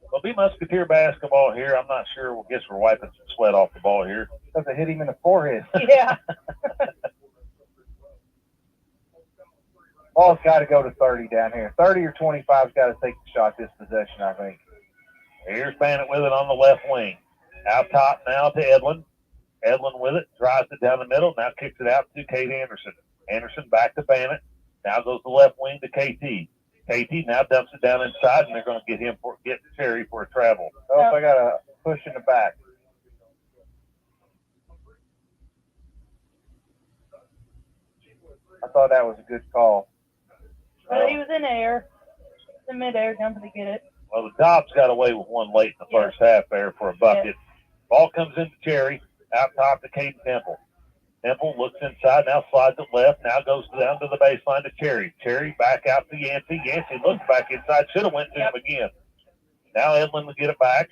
It'll be Musketeer basketball here. I'm not sure. I guess we're wiping some sweat off the ball here. Because it hit him in the forehead. Yeah. Ball's got to go to 30 down here. 30 or 25's got to take the shot this possession, I think. Here's Bannock with it on the left wing. Out top now to Edlin. Edlin with it. Drives it down the middle. Now kicks it out to Kate Anderson. Anderson back to Bannock. Now goes the left wing to KT. KT now dumps it down inside, and they're going to get Cherry for a travel. Oh, I got a push in the back. I thought that was a good call. Well, he was in midair, jumping to get it. Well, the Dobbs got away with one late in the first half there for a bucket. Yeah. Ball comes into Cherry, out top to Caden Temple. Temple looks inside, now slides it left, now goes down to the baseline to Cherry. Cherry back out to Yancey. Yancey looks back inside, should have went to him again. Now Edlin will get it back.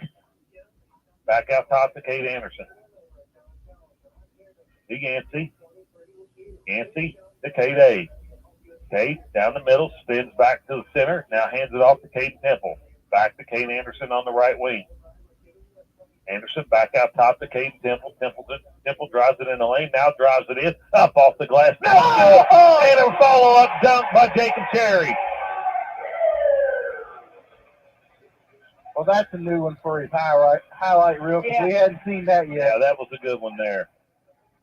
Back out top to Kate Anderson. To Yancey. Yancey to Kate A. Kate down the middle, spins back to the center, now hands it off to Kate Temple. Back to Kate Anderson on the right wing. Anderson back out top to Kate Temple. Temple drives it in the lane, now drives it in, up off the glass. And a follow-up dunk by Jacob Cherry. Well, that's a new one for his highlight reel, because we hadn't seen that yet. Yeah, that was a good one there.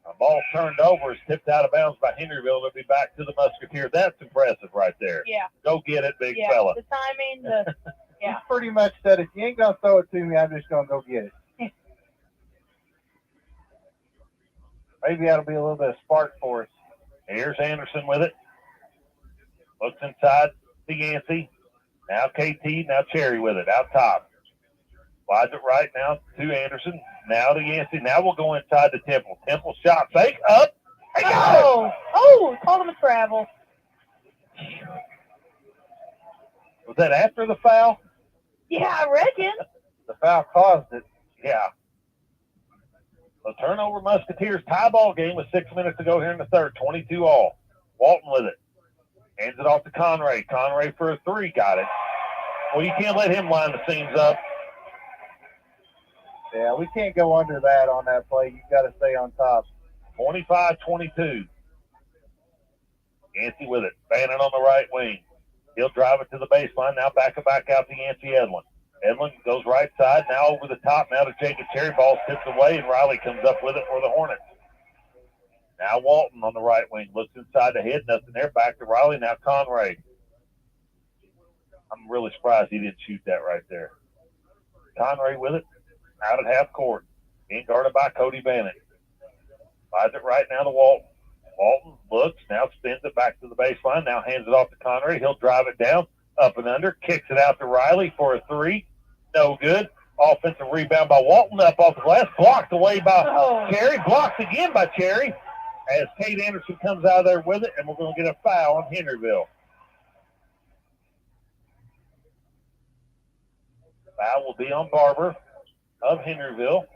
A ball turned over, is tipped out of bounds by Henryville. They'll be back to the Musketeer. That's impressive right there. Yeah. Go get it, big fella. The timing, He pretty much said, if you ain't going to throw it to me, I'm just going to go get it. Maybe that'll be a little bit of spark for us. Here's Anderson with it. Looks inside to Yancey. Now KT, now Cherry with it, out top. Slides it right now to Anderson. Now to Yancey. Now we'll go inside to Temple. Temple shot fake, up. They got it. Called him a travel. Was that after the foul? Yeah, I reckon. The foul caused it. Yeah. The turnover Musketeers tie ball game with 6 minutes to go here in the third. 22-all. Walton with it. Hands it off to Conray. Conray for a three. Got it. Well, you can't let him line the seams up. Yeah, we can't go under that on that play. You've got to stay on top. 25-22. Yancey with it. Bannon on the right wing. He'll drive it to the baseline. Now back out to Yancey Edlin. Edlin goes right side. Now over the top. Now to Jacob Cherry. Ball tipped away, and Riley comes up with it for the Hornets. Now Walton on the right wing. Looks inside the head. Nothing there. Back to Riley. Now Conray. I'm really surprised he didn't shoot that right there. Conray with it. Out at half court. Being guarded by Cody Bennett. Slides it right now to Walton. Walton looks. Now spins it back to the baseline. Now hands it off to Conray. He'll drive it down. Up and under. Kicks it out to Riley for a three. No good. Offensive rebound by Walton. Up off the glass. Blocked away by Cherry. Blocked again by Cherry. As Kate Anderson comes out of there with it, and we're going to get a foul on Henryville. Foul will be on Barber of Henryville.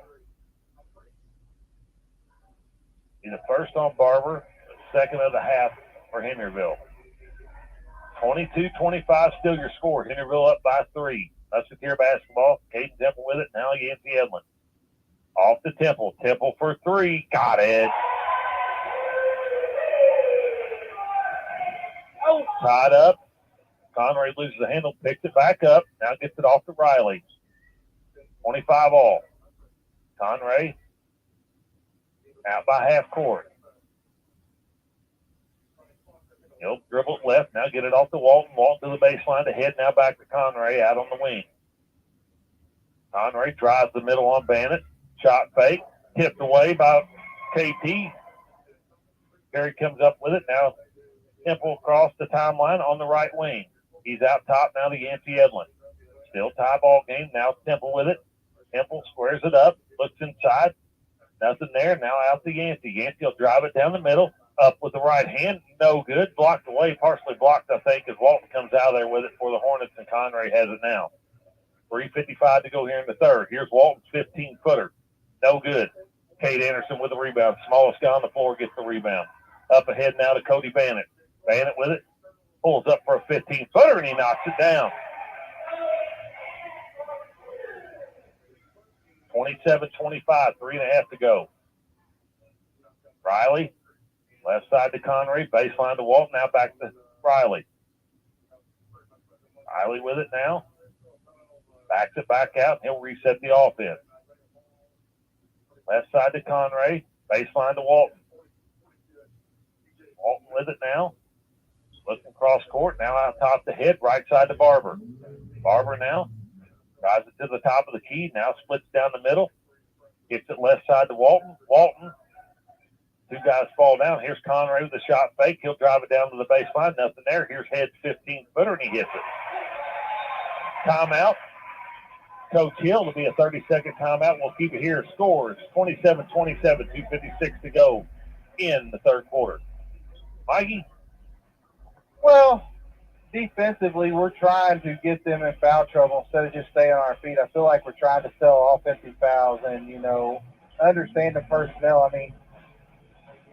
Be the first on Barber, the second of the half for Henryville. 22-25, still your score. Henryville up by 3. Musketeer basketball. Caden Temple with it. Now Yancey Edlin. Off to Temple. Temple for 3. Got it. Tied up. Conray loses the handle, picks it back up. Now gets it off to Riley. 25 all. Conray out by half court. He'll dribble it left. Now get it off to Walton. Walton to the baseline to head. Now back to Conray out on the wing. Conray drives the middle on Bennett. Shot fake. Tipped away by KT. Gary comes up with it. Now Temple across the timeline on the right wing. He's out top now to Yancey Edlin. Still tie ball game. Now Temple with it. Temple squares it up. Looks inside. Nothing there. Now out to Yancey. Yancey will drive it down the middle. Up with the right hand. No good. Blocked away. Partially blocked, I think, as Walton comes out of there with it for the Hornets, and Conray has it now. 3:55 to go here in the third. Here's Walton's 15-footer. No good. Kate Anderson with the rebound. Smallest guy on the floor gets the rebound. Up ahead now to Cody Bannett. Bannett with it. Pulls up for a 15-footer, and he knocks it down. 27-25, 3.5 to go. Riley, left side to Conray, baseline to Walton, now back to Riley. Riley with it now. Backs it back out, and he'll reset the offense. Left side to Conray, baseline to Walton. Walton with it now. Looking cross court, now out top the head, right side to Barber. Barber now. Drives it to the top of the key, now splits down the middle. Gets it left side to Walton. Walton. 2 guys fall down. Here's Conray with the shot fake. He'll drive it down to the baseline. Nothing there. Here's Head's 15-footer, and he hits it. Timeout. Coach Hill will be a 30-second timeout. We'll keep it here. Scores 27-27, 2:56 to go in the third quarter. Mikey? Well, defensively, we're trying to get them in foul trouble instead of just staying on our feet. I feel like we're trying to sell offensive fouls and, understand the personnel. I mean,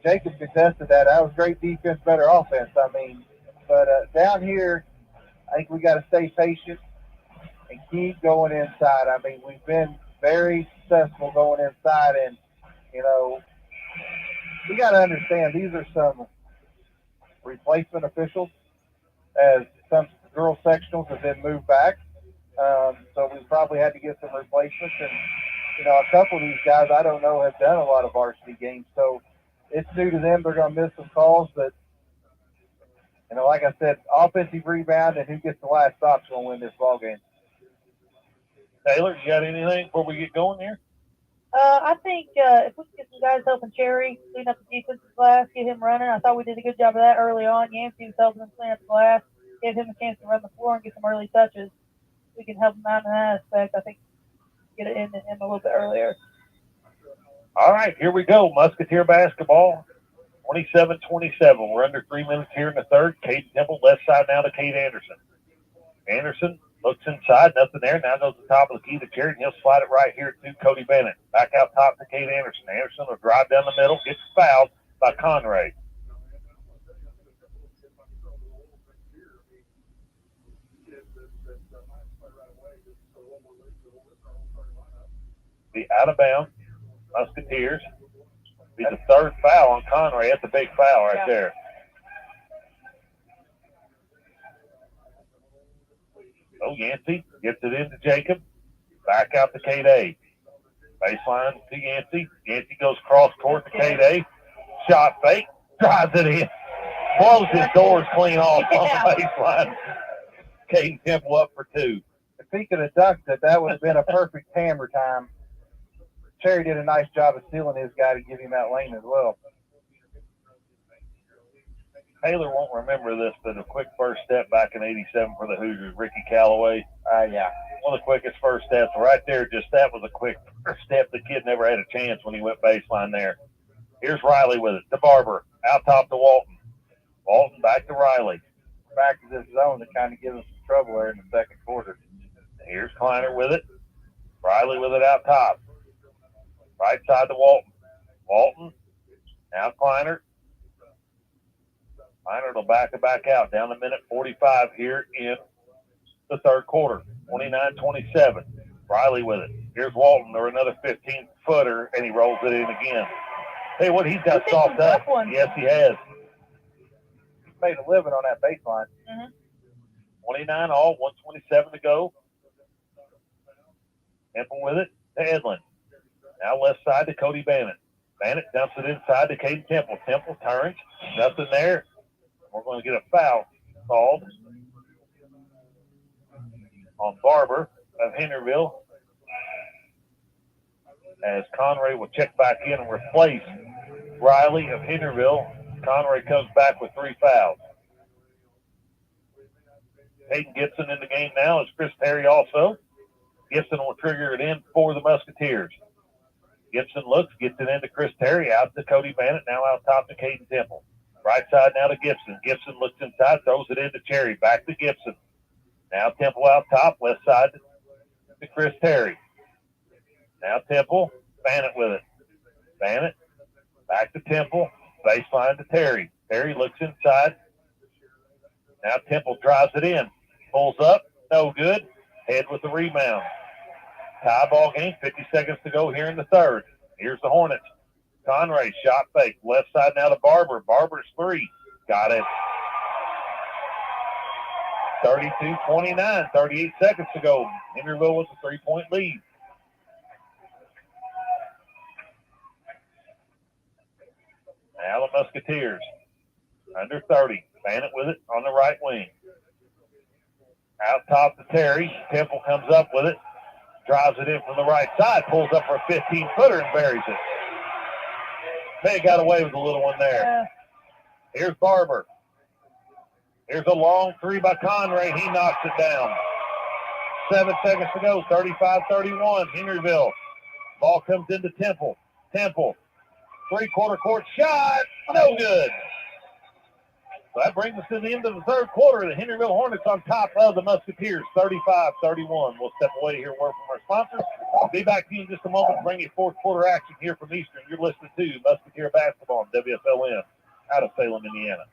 Jacob contested that. That was great defense, better offense. But down here, I think we got to stay patient and keep going inside. I mean, we've been very successful going inside, and, we got to understand these are some replacement officials as some girls sectionals have been moved back. So we probably had to get some replacements. And, a couple of these guys I don't know have done a lot of varsity games. So it's new to them. They're going to miss some calls. But, like I said, offensive rebound and who gets the last stop's going to win this ball game. Taylor, you got anything before we get going here? I think if we can get some guys helping Cherry clean up the defensive glass, get him running. I thought we did a good job of that early on. Yancey was helping him clean up the glass, give him a chance to run the floor and get some early touches. We can help him out in that aspect. I think get it in him a little bit earlier. All right, here we go. Musketeer basketball, 27-27. We're under 3 minutes here in the third. Kate Temple, left side now to Kate Anderson. Anderson looks inside, nothing there. Now goes to the top of the key to Cherry, and he'll slide it right here to Cody Bennett. Back out top to Kate Anderson. Anderson will drive down the middle, gets fouled by Conray. Be out of bounds. Musketeers. Be the third foul on Conray. That's a big foul right there. Oh, Yancey gets it into Jacob. Back out to Kate A. Baseline to Yancey. Yancey goes cross court to Kate A. Shot fake. Drives it in. Blows his doors clean off on the baseline. Caden Temple up for 2. If he could have dunked it, that would have been a perfect hammer time. Cherry did a nice job of stealing his guy to give him that lane as well. Taylor won't remember this, but a quick first step back in 87 for the Hoosiers, Ricky Calloway. Yeah. One of the quickest first steps. Right there, just that was a quick first step. The kid never had a chance when he went baseline there. Here's Riley with it to Barber. Out top to Walton. Walton back to Riley. Back to this zone that kind of gives us some trouble there in the second quarter. Here's Kleiner with it. Riley with it out top. Right side to Walton. Walton. Now Kleiner. Kleiner will back out. Down to minute 45 here in the third quarter. 29-27. Riley with it. Here's Walton, or another 15-footer, and he rolls it in again. Hey, what he's got soft up. Yes, he has. He's made a living on that baseline. 29 all, 127 to go. Temple with it to Edlin. Now left side to Cody Bannon. Bannon dumps it inside to Caden Temple. Temple turns. Nothing there. We're going to get a foul called on Barber of Henryville as Conray will check back in and replace Riley of Henryville. Conray comes back with 3 fouls. Hayden Gibson in the game now is Chris Terry also. Gibson will trigger it in for the Musketeers. Gibson looks, gets it into Chris Terry, out to Cody Bannett, now out top to Caden Temple. Right side now to Gibson. Gibson looks inside, throws it into Cherry, back to Gibson. Now Temple out top, left side to Chris Terry. Now Temple, Bannett with it. Bannett, back to Temple, baseline to Terry. Terry looks inside. Now Temple drives it in. Pulls up, no good. Head with the rebound. Tie ball game, 50 seconds to go here in the third. Here's the Hornets. Conray, shot fake. Left side now to Barber. Barber's 3. Got it. 32-29, 38 seconds to go. Henryville with a 3-point lead. Now the Musketeers. Under 30. Bannett with it on the right wing. Out top to Terry. Temple comes up with it. Drives it in from the right side. Pulls up for a 15-footer and buries it. May have got away with a little one there. Here's Barber. Here's a long 3 by Conray. He knocks it down. 7 seconds to go. 35-31. Henryville. Ball comes into Temple. Temple. 3-quarter court shot. No good. So that brings us to the end of the third quarter. The Henryville Hornets on top of the Musketeers, 35-31. We'll step away here and word from our sponsors. I'll be back to you in just a moment to bring you fourth quarter action here from Eastern. You're listening to Musketeer Basketball on WSLM out of Salem, Indiana.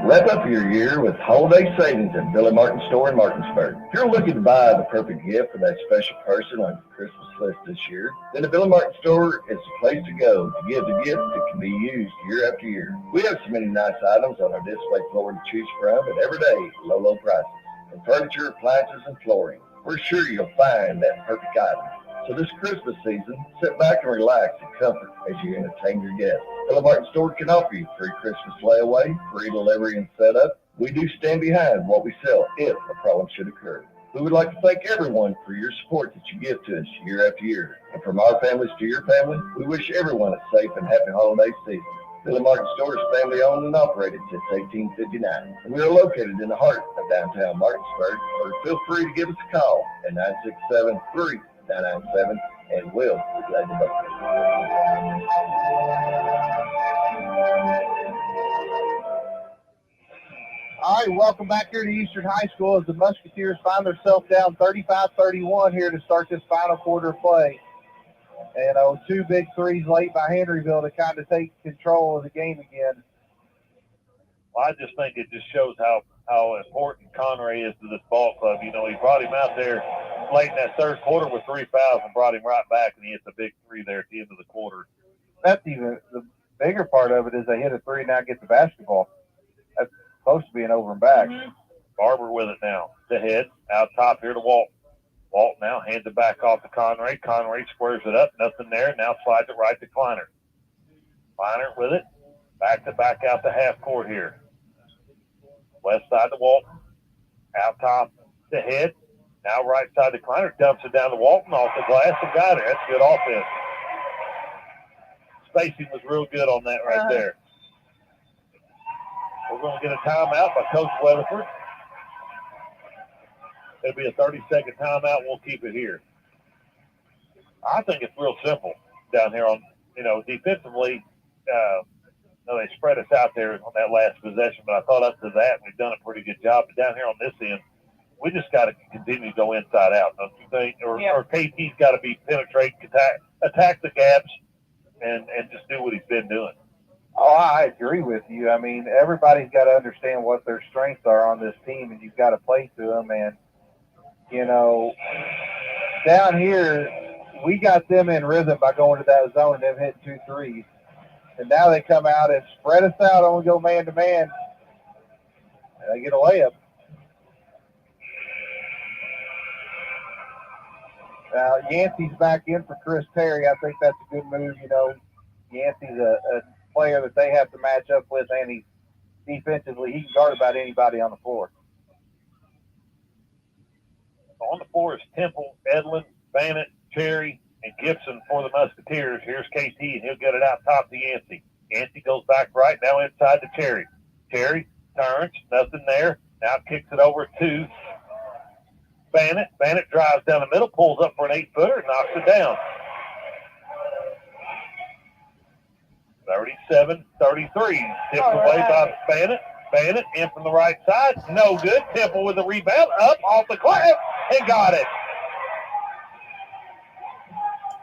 Wrap up your year with holiday savings at Billy Martin Store in Martinsburg. If you're looking to buy the perfect gift for that special person on your Christmas list this year, then the Billy Martin Store is the place to go to give the gift that can be used year after year. We have so many nice items on our display floor to choose from, and every day, low prices. From furniture, appliances, and flooring, we're sure you'll find that perfect item. So this Christmas season, sit back and relax in comfort as you entertain your guests. Billy Martin Store can offer you free Christmas layaway, free delivery and setup. We do stand behind what we sell if a problem should occur. We would like to thank everyone for your support that you give to us year after year. And from our families to your family, we wish everyone a safe and happy holiday season. Billy Martin Store is family owned and operated since 1859. And we are located in the heart of downtown Martinsburg. So feel free to give us a call at 967-3997, and we'll be glad to help you. All right, welcome back here to Eastern High School as the Musketeers find themselves down 35-31 here to start this final quarter of play. And 2 big threes late by Henryville to kind of take control of the game again. Well, I just think it just shows how important Conray is to this ball club. You know, he brought him out there late in that third quarter with 3 fouls and brought him right back, and he hits a big 3 there at the end of the quarter. That's even the bigger part of it is they hit a 3 now get the basketball. That's supposed to be an over and back. Barber with it now. The head, out top here to Walton. Walt now hands it back off to Conray. Conray squares it up. Nothing there. Now slides it right to Kleiner. Kleiner with it. Back out to half court here. Left side to Walton. Out top to Head. Now right side to Kleiner. Dumps it down to Walton off the glass and got it. That's good offense. Spacing was real good on that right there. We're going to get a timeout by Coach Weatherford. It'll be a 30-second timeout. We'll keep it here. I think it's real simple down here on, defensively. They spread us out there on that last possession, but I thought up to that we've done a pretty good job. But down here on this end, we just got to continue to go inside out, don't you think? Or KT's got to be penetrating, attack the gaps, and just do what he's been doing. Oh, I agree with you. I mean, everybody's got to understand what their strengths are on this team, and you've got to play to them. And, down here, we got them in rhythm by going to that zone and them hitting 2 threes. And now they come out and spread us out, only go man-to-man, and they get a layup. Now, Yancey's back in for Chris Terry. I think that's a good move. Yancey's a player that they have to match up with, and he's defensively, he can guard about anybody on the floor. On the floor is Temple, Edlin, Bannett, Cherry, and Gibson for the Musketeers. Here's KT, and he'll get it out top to Yancey. Yancey goes back right, now inside to Cherry. Cherry turns, nothing there. Now kicks it over to Bannett. Bannett drives down the middle, pulls up for an 8-footer, and knocks it down. 37-33. Tipped away by Bannett. Bannett in from the right side. No good. Temple with the rebound. Up off the glass and got it.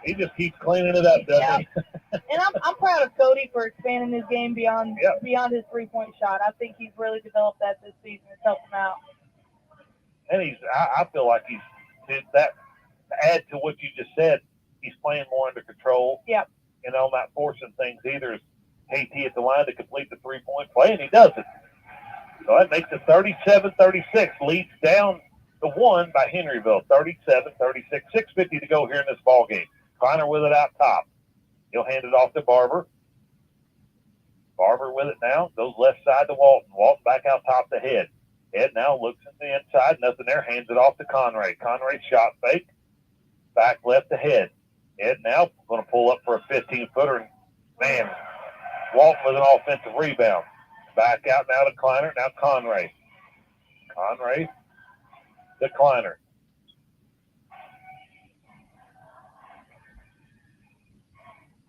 He just keeps cleaning it up, doesn't he? And I'm proud of Cody for expanding his game beyond his three-point shot. I think he's really developed that this season. It's helped him out. And I feel like he's did that. To add to what you just said, he's playing more under control. Yep. Not forcing things either. Is KT at the line to complete the three-point play, and he does it. So that makes it 37-36. Leads down to 1 by Henryville. 37-36. 6:50 to go here in this ball game. Kleiner with it out top. He'll hand it off to Barber. Barber with it now. Goes left side to Walton. Walton back out top to Head. Head now looks at the inside. Nothing there. Hands it off to Conray. Conray shot fake. Back left to Head. Head now going to pull up for a 15-footer. Man, Walton with an offensive rebound. Back out now to Kleiner. Now Conray. Conray to Kleiner.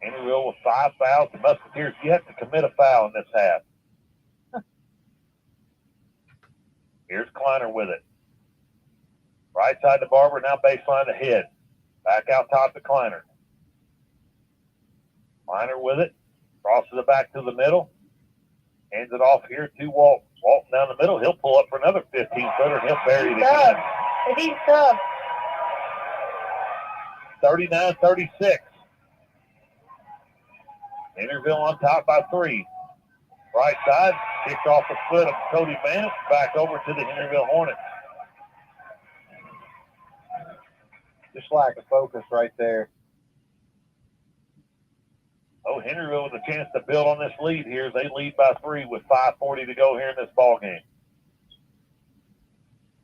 Henryville with 5 fouls. The Musketeers, you have to commit a foul in this half. Here's Kleiner with it. Right side to Barber, now baseline to Head. Back out top to Kleiner. Kleiner with it. Crosses it back to the middle. Hands it off here to Walton. Walton down the middle. He'll pull up for another 15-footer, and he'll bury it again. He's tough. 39-36. Henryville on top by 3. Right side, kicked off the foot of Cody Bannett, back over to the Henryville Hornets. Just lack of focus right there. Oh, Henryville with a chance to build on this lead here as they lead by 3 with 5:40 to go here in this ball game.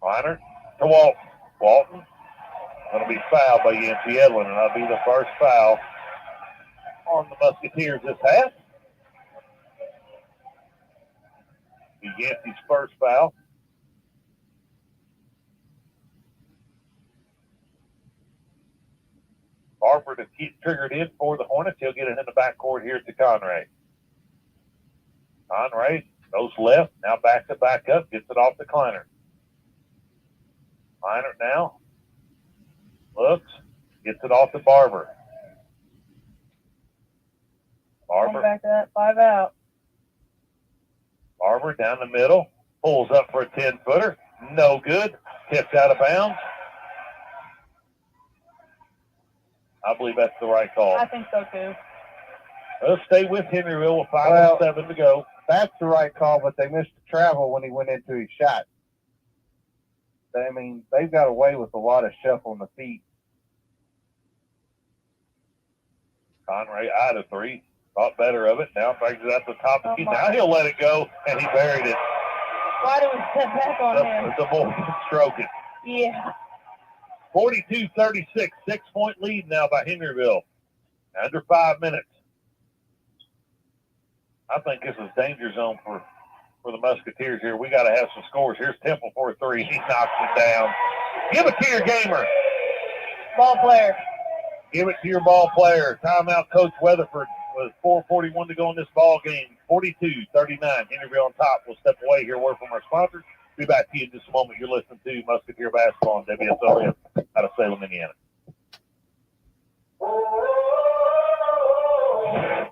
Kleiner to Walton. Walton going to be fouled by Yancey Edlin, and that'll be the first foul on the Musketeers this half. Yancey's first foul. Barber to keep triggered in for the Hornets. He'll get it in the backcourt here to Conray. Conray goes left, now backs it back up, gets it off to Kleiner. Kleiner now looks, gets it off to Barber. Barber. Back to that 5 out. Barber down the middle, pulls up for a 10-footer. No good. Tipped out of bounds. I believe that's the right call. I think so, too. Let's stay with Henryville with 5:07 to go. That's the right call, but they missed the travel when he went into his shot. I mean, they've got away with a lot of shuffling the feet. Conray out of 3. Thought better of it. Now brings it up the top of the key. Now he'll let it go, and he buried it. Why do we step back on him? The boy stroke it. Yeah. 42-36, 6-point lead now by Henryville. Under 5 minutes. I think this is danger zone for the Musketeers here. We got to have some scores. Here's Temple for a 3. He knocks it down. Give it to your gamer. Ball player. Give it to your ball player. Timeout, Coach Weatherford, with 4:41 to go in this ball game. 42-39. Henryville on top. We'll step away here. Word from our sponsors. Be back to you in just a moment. You're listening to Musketeer Basketball on WSLM out of Salem, Indiana.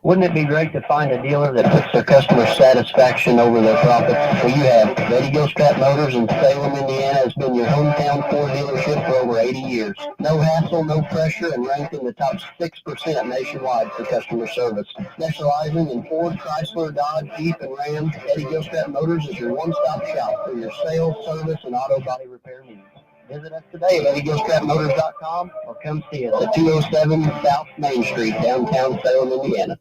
Wouldn't it be great to find a dealer that puts their customer satisfaction over their profits? Well, you have. Betty Gilstrap Motors in Salem, Indiana has been your hometown Ford dealership for over 80 years. No hassle, no pressure, and ranked in the top 6% nationwide for customer service. Specializing in Ford, Chrysler, Dodge, Jeep, and Ram, Betty Gilstrap Motors is your one-stop shop for your sales, service, and auto body repair needs. Visit us today at EddieGilstrapMotors.com or come see us at 207 South Main Street, downtown Salem, Indiana.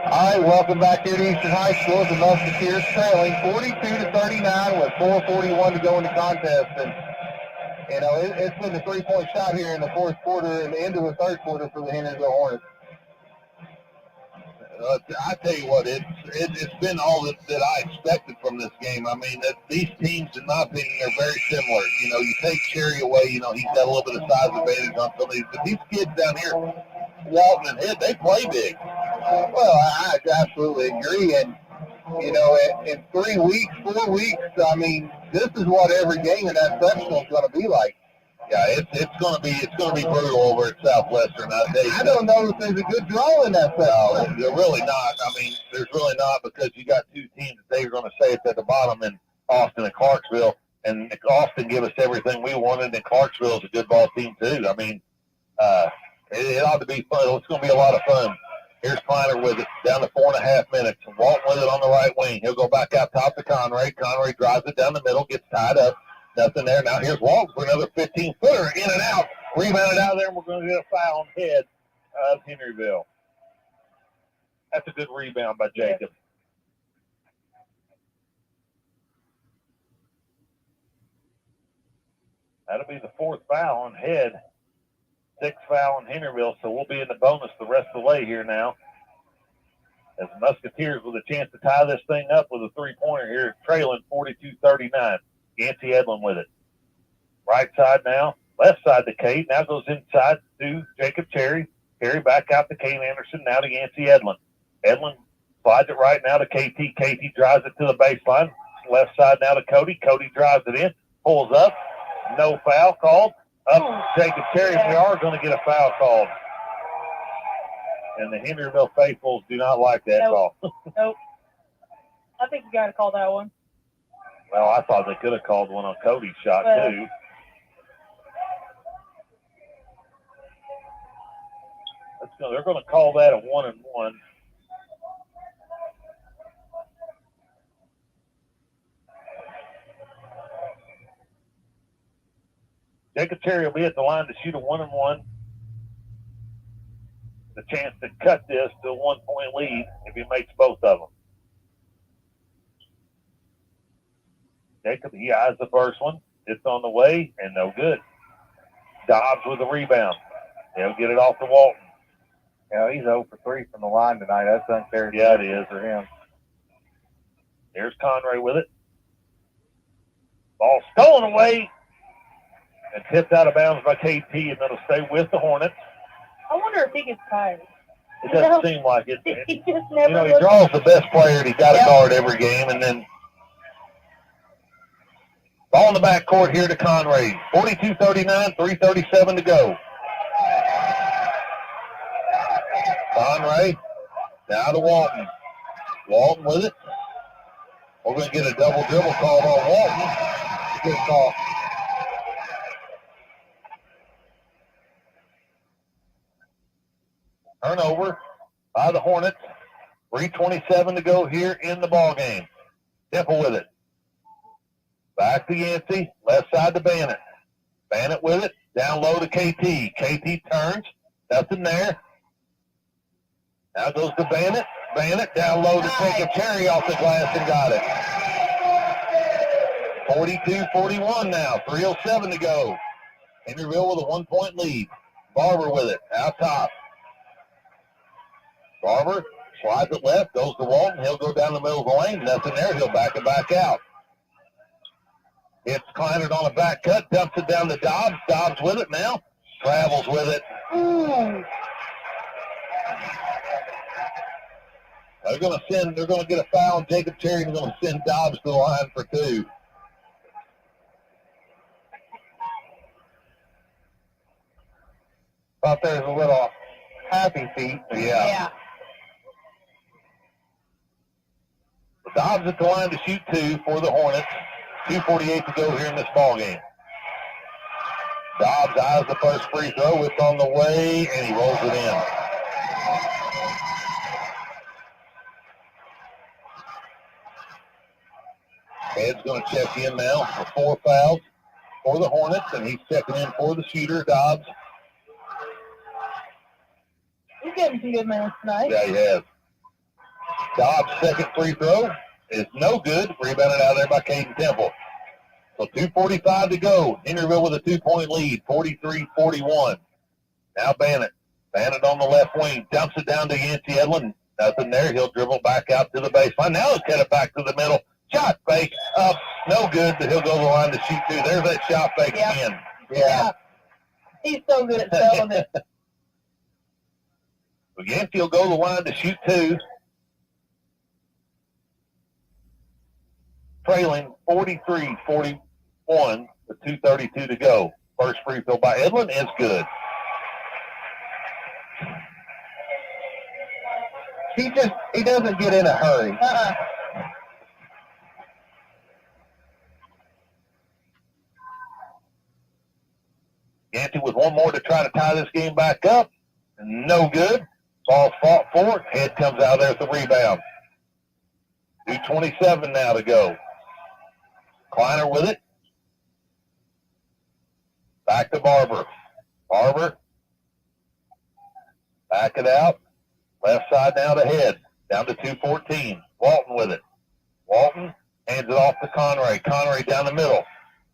All right, welcome back here to Eastern High School. The Musketeers trailing 42-39 with 4:41 to go in the contest. And, you know, it's been a 3-point shot here in the fourth quarter and the end of the third quarter for the Henryville Hornets. I tell you what, it's been all that I expected from this game. I mean, these teams, in my opinion, are very similar. You know, you take Cherry away, you know, he's got a little bit of size advantage on some of these. But these kids down here, Walton and Head, they play big. Well, I absolutely agree. And, you know, in 3 weeks, 4 weeks, I mean, this is what every game in that sectional is going to be like. Yeah, it's going to be brutal over at Southwestern. I don't know if there's a good draw in that section. No, they're really not. I mean, there's really not, because you got 2 teams that they're going to say it's at the bottom in Austin and Clarksville, and Austin give us everything we wanted, and Clarksville is a good ball team too. I mean, it ought to be fun. It's going to be a lot of fun. Here's Kleiner with it, down to 4.5 minutes. Walton with it on the right wing. He'll go back out top to Conray. Conray drives it down the middle, gets tied up. Nothing there. Now here's Walton for another 15-footer. In and out. Rebounded out of there, and we're going to get a foul on Head of Henryville. That's a good rebound by Jacob. That'll be the 4th foul on Head. 6th foul on Henryville, so we'll be in the bonus the rest of the way here now. As the Musketeers with a chance to tie this thing up with a 3-pointer here, trailing 42-39. Yancey Edlin with it. Right side now. Left side to Kate. Now goes inside to Jacob Cherry. Cherry back out to Kate Anderson. Now to Yancey Edlin. Edlin slides it right now to KT. KT drives it to the baseline. Left side now to Cody. Cody drives it in. Pulls up. No foul called. Up Jacob Cherry. We are going to get a foul called. And the Henryville faithfuls do not like that call. Nope. I think you got to call that one. Well, I thought they could have called one on Cody's shot, too. They're going to call that a 1-and-1. Jacob Cherry will be at the line to shoot a 1-and-1. The chance to cut this to a 1-point lead if he makes both of them. Jacob, he eyes the first one. It's on the way, and no good. Dobbs with a rebound. He'll get it off to Walton. You know, he's 0 for 3 from the line tonight. That's unfair. Yeah, it is for him. Here's Conray with it. Ball stolen away and tipped out of bounds by KT, and it'll stay with the Hornets. I wonder if he gets tired. It doesn't seem like it. He just never he draws the best player, and he's got a guard every game, and then ball in the backcourt here to Conray. 42-39, 3:37 to go. Conray, now to Walton. Walton with it. We're going to get a double dribble called on Walton. Good call. Turnover by the Hornets. 3:27 to go here in the ball game. Temple with it. Back to Yancey. Left side to Bannett. Bannett with it. Down low to KT. KT turns. Nothing there. Now goes to Bannett. Bannett down low to Jacob Terry off the glass and got it. 42-41 now. 3:07 to go. Henryville with a 1-point lead. Barber with it. Out top. Barber slides it left. Goes to Walton. He'll go down the middle of the lane. Nothing there. He'll back it back out. It's Kleinert on a back cut. Dumps it down to Dobbs. Dobbs with it now. Travels with it. Ooh. They're going to get a foul, and Jacob Terry is going to send Dobbs to the line for 2. Thought there was a little happy feet. Yeah. Dobbs at the line to shoot 2 for the Hornets. 2:48 to go here in this ball game. Dobbs eyes the first free throw. It's on the way, and he rolls it in. Ed's going to check in now for 4 fouls for the Hornets, and he's checking in for the shooter, Dobbs. He's getting some good minutes tonight. Yeah, he has. Dobbs' second free throw is no good. Rebounded out there by Caden Temple. So 2:45 to go. Henryville with a 2-point lead, 43-41. Now Bannett. Bannett on the left wing. Dumps it down to Yancey Edlin. Nothing there. He'll dribble back out to the baseline. Now he'll get it back to the middle. Shot fake. Up. No good, but he'll go to the line to shoot 2. There's that shot fake again. Yeah. He's so good at selling it. So Yancey will go to the line to shoot 2. Trailing 43-41 with 2:32 to go. First free throw by Edlin is good. He doesn't get in a hurry. Yancey with one more to try to tie this game back up. No good. Ball fought for. Head comes out there with the rebound. 2:27 now to go. Kleiner with it. Back to Barber. Barber. Back it out. Left side now to Head. Down to 2:14. Walton with it. Walton hands it off to Conray. Conray down the middle.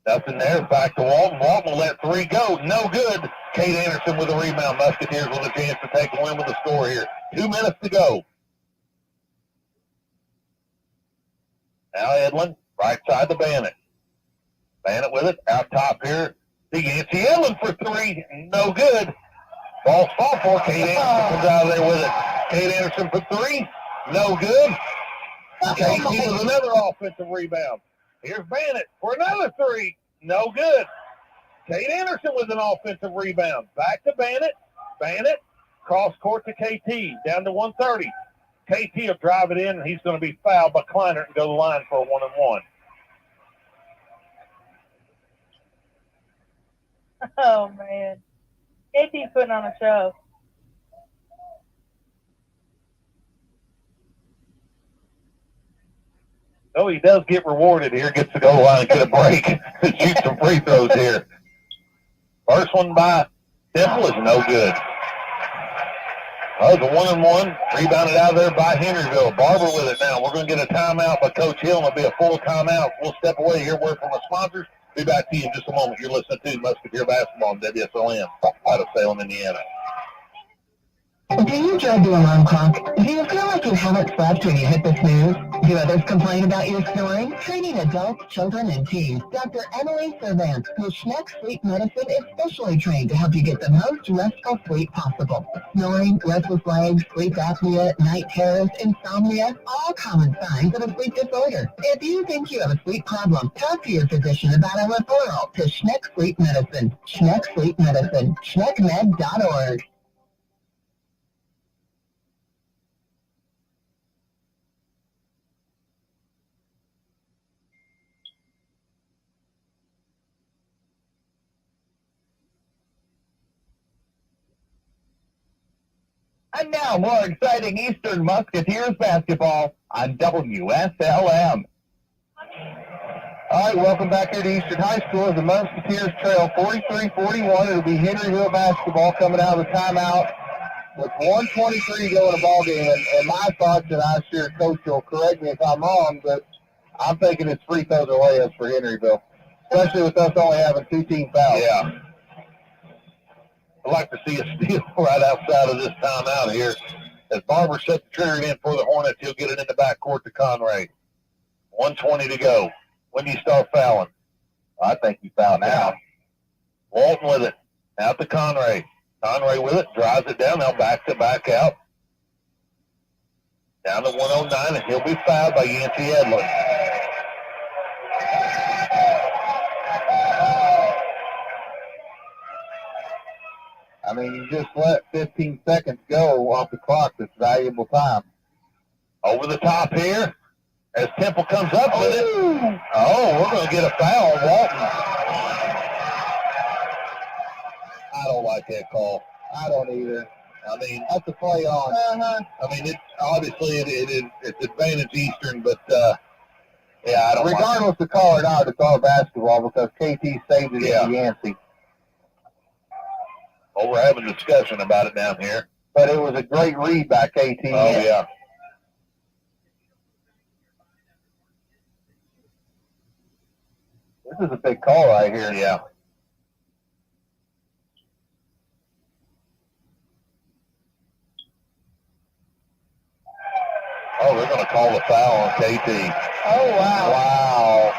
Nothing there. Back to Walton. Walton will let 3 go. No good. Kate Anderson with a rebound. Musketeers with a chance to take a win with the score here. 2 minutes to go. Now Edlin. Right side to Bannett. Bannett with it. Out top here. The Yancey Edlin for 3. No good. Ball's fought for. Kate Anderson comes out of there with it. Kate Anderson for 3. No good. KT with another offensive rebound. Here's Bannett for another 3. No good. Kate Anderson with an offensive rebound. Back to Bannett. Bannett. Cross court to KT. Down to 1:30. KT will drive it in, and he's going to be fouled by Kleiner and go to the line for a 1-and-1. Oh, man. KT's putting on a show. Oh, he does get rewarded here. Gets to go to the line and get a break and shoot some free throws here. First one by Temple is no good. Oh, the 1-and-1. Rebounded out of there by Henryville. Barber with it now. We're going to get a timeout by Coach Hill, and it'll be a full timeout. We'll step away here, word from our sponsors. Be back to you in just a moment. You're listening to Musketeer Basketball on WSLM out of Salem, Indiana. Do you dread the alarm clock? Do you feel like you haven't slept when you hit the snooze? Do others complain about your snoring? Treating adults, children, and teens, Dr. Emily Servant, whose Schneck Sleep Medicine is specially trained to help you get the most restful sleep possible. Snoring, restless legs, sleep apnea, night terrors, insomnia, all common signs of a sleep disorder. If you think you have a sleep problem, talk to your physician about a referral to Schneck Sleep Medicine. Schneck Sleep Medicine. SchneckMed.org. And now more exciting Eastern Musketeers basketball on WSLM. All right, welcome back here to Eastern High School as the Musketeers trail 43-41. It'll be Henryville basketball coming out of the timeout with 1:23 to go in the ball game. And my thoughts, and I'm sure Coach will correct me if I'm wrong, but I'm thinking it's free throws or layups for Henryville, especially with us only having 2 team fouls. Yeah. I'd like to see a steal right outside of this timeout here. As Barber sets the trigger in for the Hornets, he'll get it in the backcourt to Conray. 1:20 to go. When do you start fouling? I think you foul now. Walton with it. Out to Conray. Conray with it. Drives it down. Now back to back out. Down to 109, and he'll be fouled by Yancey Edlin. I mean, you just let 15 seconds go off the clock. That's valuable time. Over the top here. As Temple comes up with it. Oh, we're going to get a foul on Walton. I don't like that call. I don't either. I mean, that's a play on. I mean, it's advantage Eastern, but yeah, I don't. Regardless of call or not, it's all basketball because KT saved it in Yancey. Oh, we're having a discussion about it down here. But it was a great read by KT. Oh yeah. This is a big call right here. Yeah. Oh, they're going to call the foul on KT. Oh, wow. Wow. I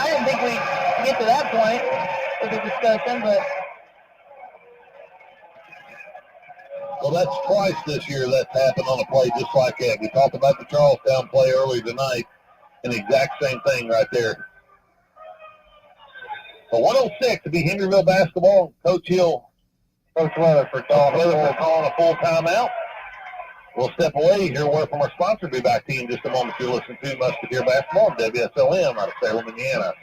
didn't think we'd get to that point with the discussion, but... Well, that's twice this year that's happened on a play just like that. We talked about the Charlestown play earlier tonight, and the exact same thing right there. So 106 to be Henryville basketball. Coach Weatherford calling a full timeout. We'll step away, hear a word from our sponsor. Be back to you in just a moment. You're listening to Musketeer Basketball on WSLM out of Salem, Indiana.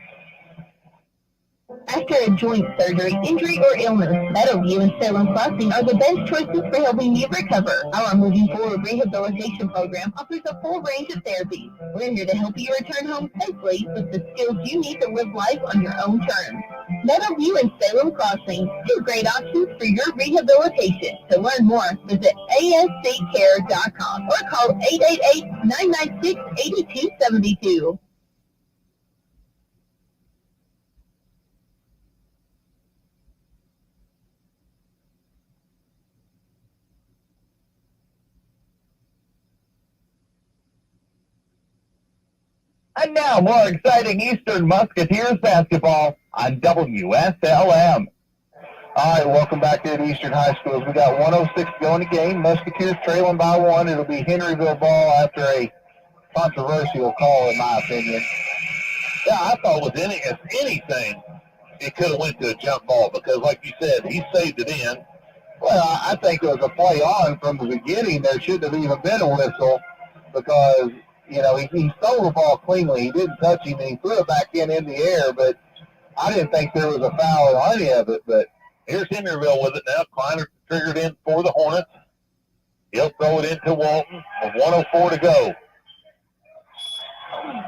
After a joint surgery, injury, or illness, Meadowview and Salem Crossing are the best choices for helping you recover. Our Moving Forward Rehabilitation Program offers a full range of therapies. We're here to help you return home safely with the skills you need to live life on your own terms. Meadowview and Salem Crossing, 2 great options for your rehabilitation. To learn more, visit asccare.com or call 888-996-8272. And now more exciting Eastern Musketeers basketball on WSLM. All right, welcome back here to Eastern High Schools. We got 106 to go in the game. Musketeers trailing by 1. It'll be Henryville ball after a controversial call, in my opinion. Yeah, I thought with anything, it could have went to a jump ball because, like you said, he saved it in. Well, I think it was a play on from the beginning. There shouldn't have even been a whistle because, you know, he stole the ball cleanly. He didn't touch him, and he threw it back in the air, but I didn't think there was a foul on any of it. But here's Henryville with it now. Kleiner triggered in for the Hornets. He'll throw it into Walton with 1:04 to go.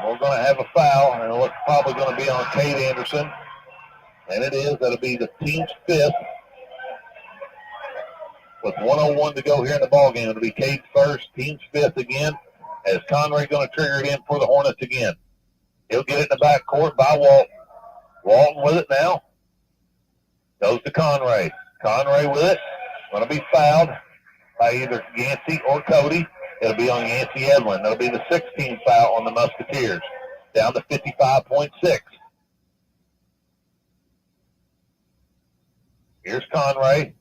We're going to have a foul, and it's probably going to be on Cade Anderson. And it is. That'll be the team's 5th. With 1:01 to go here in the ballgame, it'll be Cade's 1st, team's 5th again. As Conray going to trigger it in for the Hornets again. He'll get it in the backcourt by Walton. Walton with it now. Goes to Conray. Conray with it. Going to be fouled by either Yancey or Cody. It'll be on Yancey Edlin. That'll be the 16th foul on the Musketeers. Down to 55.6. Here's Conray.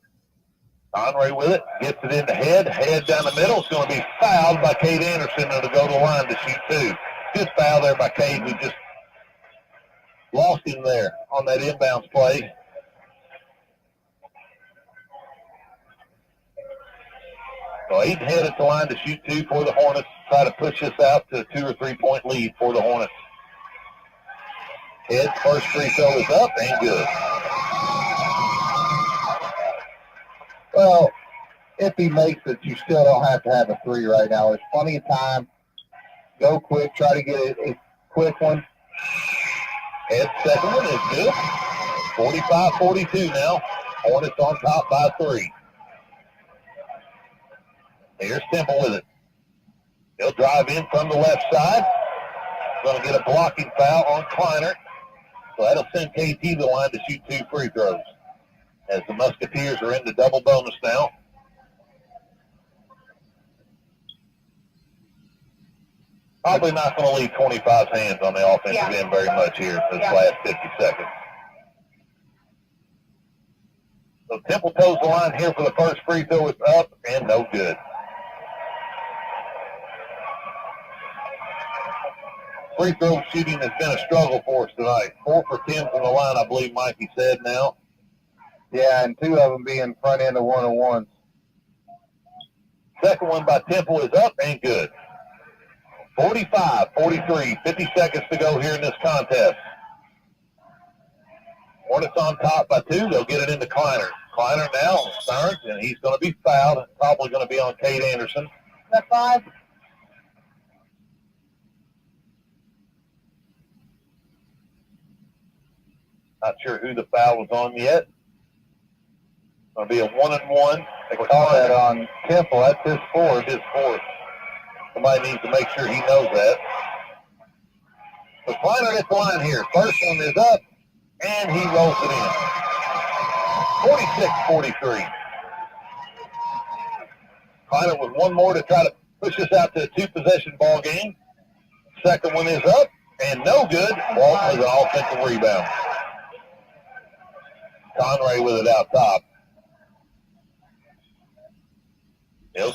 Conray with it, gets it in the head down the middle. It's going to be fouled by Cade Anderson, and it'll go to the line to shoot 2. Good foul there by Cade. We just lost him there on that inbounds play. So 8 head at the line to shoot 2 for the Hornets. Try to push this out to a 2 or 3 point lead for the Hornets. Head first free throw is up and good. Well, if he makes it, you still don't have to have a three right now. There's plenty of time. Go quick. Try to get a quick one. And second one is good. 45-42 now. Hornets on top by 3. Here's Temple with it. He'll drive in from the left side. Going to get a blocking foul on Kleiner. So that'll send KT to the line to shoot 2 free throws. As the Musketeers are into double bonus now. Probably not going to leave 25's hands on the offensive end very much here this last 50 seconds. So Temple toes the line here for the first free throw. It's up and no good. Free throw shooting has been a struggle for us tonight. 4 for 10 from the line, I believe Mikey said now. Yeah, and 2 of them being front end of 1-on-1s. Second one by Temple is up and good. 45-43, 50 seconds to go here in this contest. Hornets on top by 2. They'll get it into Kleiner. Kleiner now turns, and he's going to be fouled. It's probably going to be on Kate Anderson. That 5? Not sure who the foul was on yet. Going to be a 1-and-1. They call that on Temple. That's his fourth. His fourth. Somebody needs to make sure he knows that. So Kleiner at the line here. First one is up, and he rolls it in. 46-43. Kleiner with one more to try to push us out to a 2-possession ball game. Second one is up, and no good. Walton with an offensive rebound. Conray with it out top. Yep.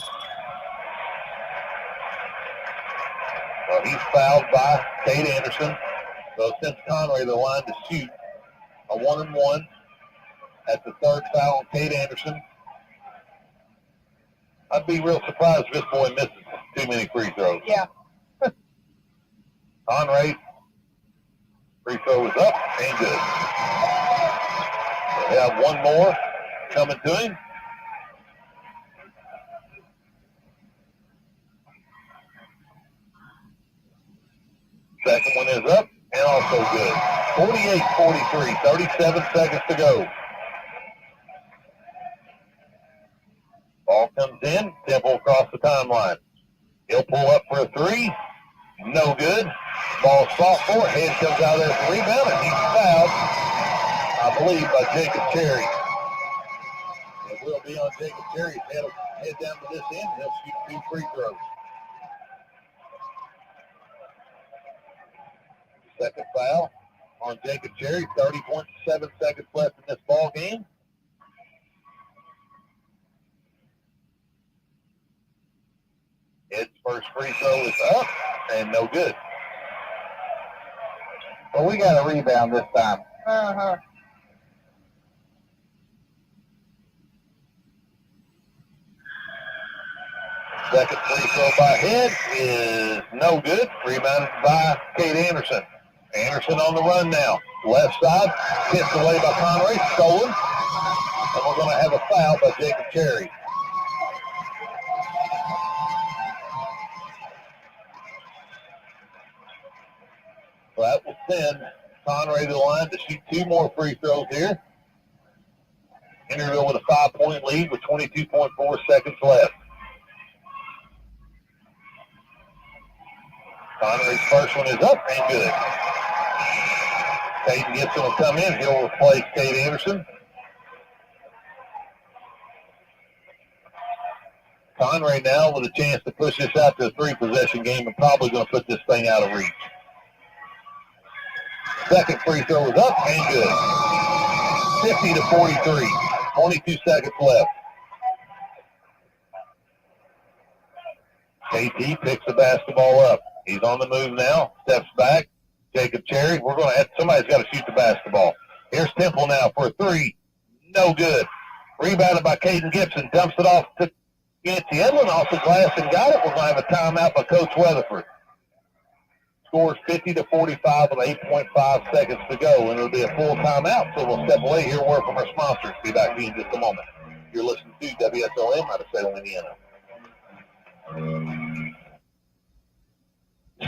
Well, he's fouled by Kate Anderson. So since Conray the line to shoot a 1-and-1. That's the third foul on Kate Anderson. I'd be real surprised if this boy misses too many free throws. Yeah. Conray, free throw is up and good. So they have one more coming to him. Second one is up and also good. 48-43, 37 seconds to go. Ball comes in, Temple across the timeline. He'll pull up for a 3. No good. Ball soft for it. Head comes out there for rebound, and he's fouled, I believe, by Jacob Cherry. It will be on Jacob Cherry's head down to this end. He'll shoot 2 free throws. Second foul on Jacob Cherry. 30.7 seconds left in this ball game. Ed's first free throw is up and no good. Well, we got a rebound this time. Uh-huh. Second free throw by Head is no good. Rebounded by Kate Anderson. Anderson on the run now. Left side, tipped away by Conray, stolen. And we're going to have a foul by Jacob Cherry. So that will send Conray to the line to shoot 2 more free throws here. Henryville with a 5-point lead with 22.4 seconds left. Conray's first one is up and good. Peyton Gibson will come in. He'll replace Kate Anderson. Conray now with a chance to push this out to a 3-possession game and probably going to put this thing out of reach. Second free throw is up and good. 50-43. 22 seconds left. KT picks the basketball up. He's on the move now. Steps back. Jacob Cherry. We're going to have, somebody's got to shoot the basketball. Here's Temple now for a 3. No good. Rebounded by Caden Gibson. Dumps it off to Yancey Edlin. Off the glass and got it. We're going to have a timeout by Coach Weatherford. Scores 50-45 with 8.5 seconds to go, and it'll be a full timeout. So we'll step away here, word from our sponsors. Be back to you in just a moment. You're listening to WSLM out of Salem, Indiana.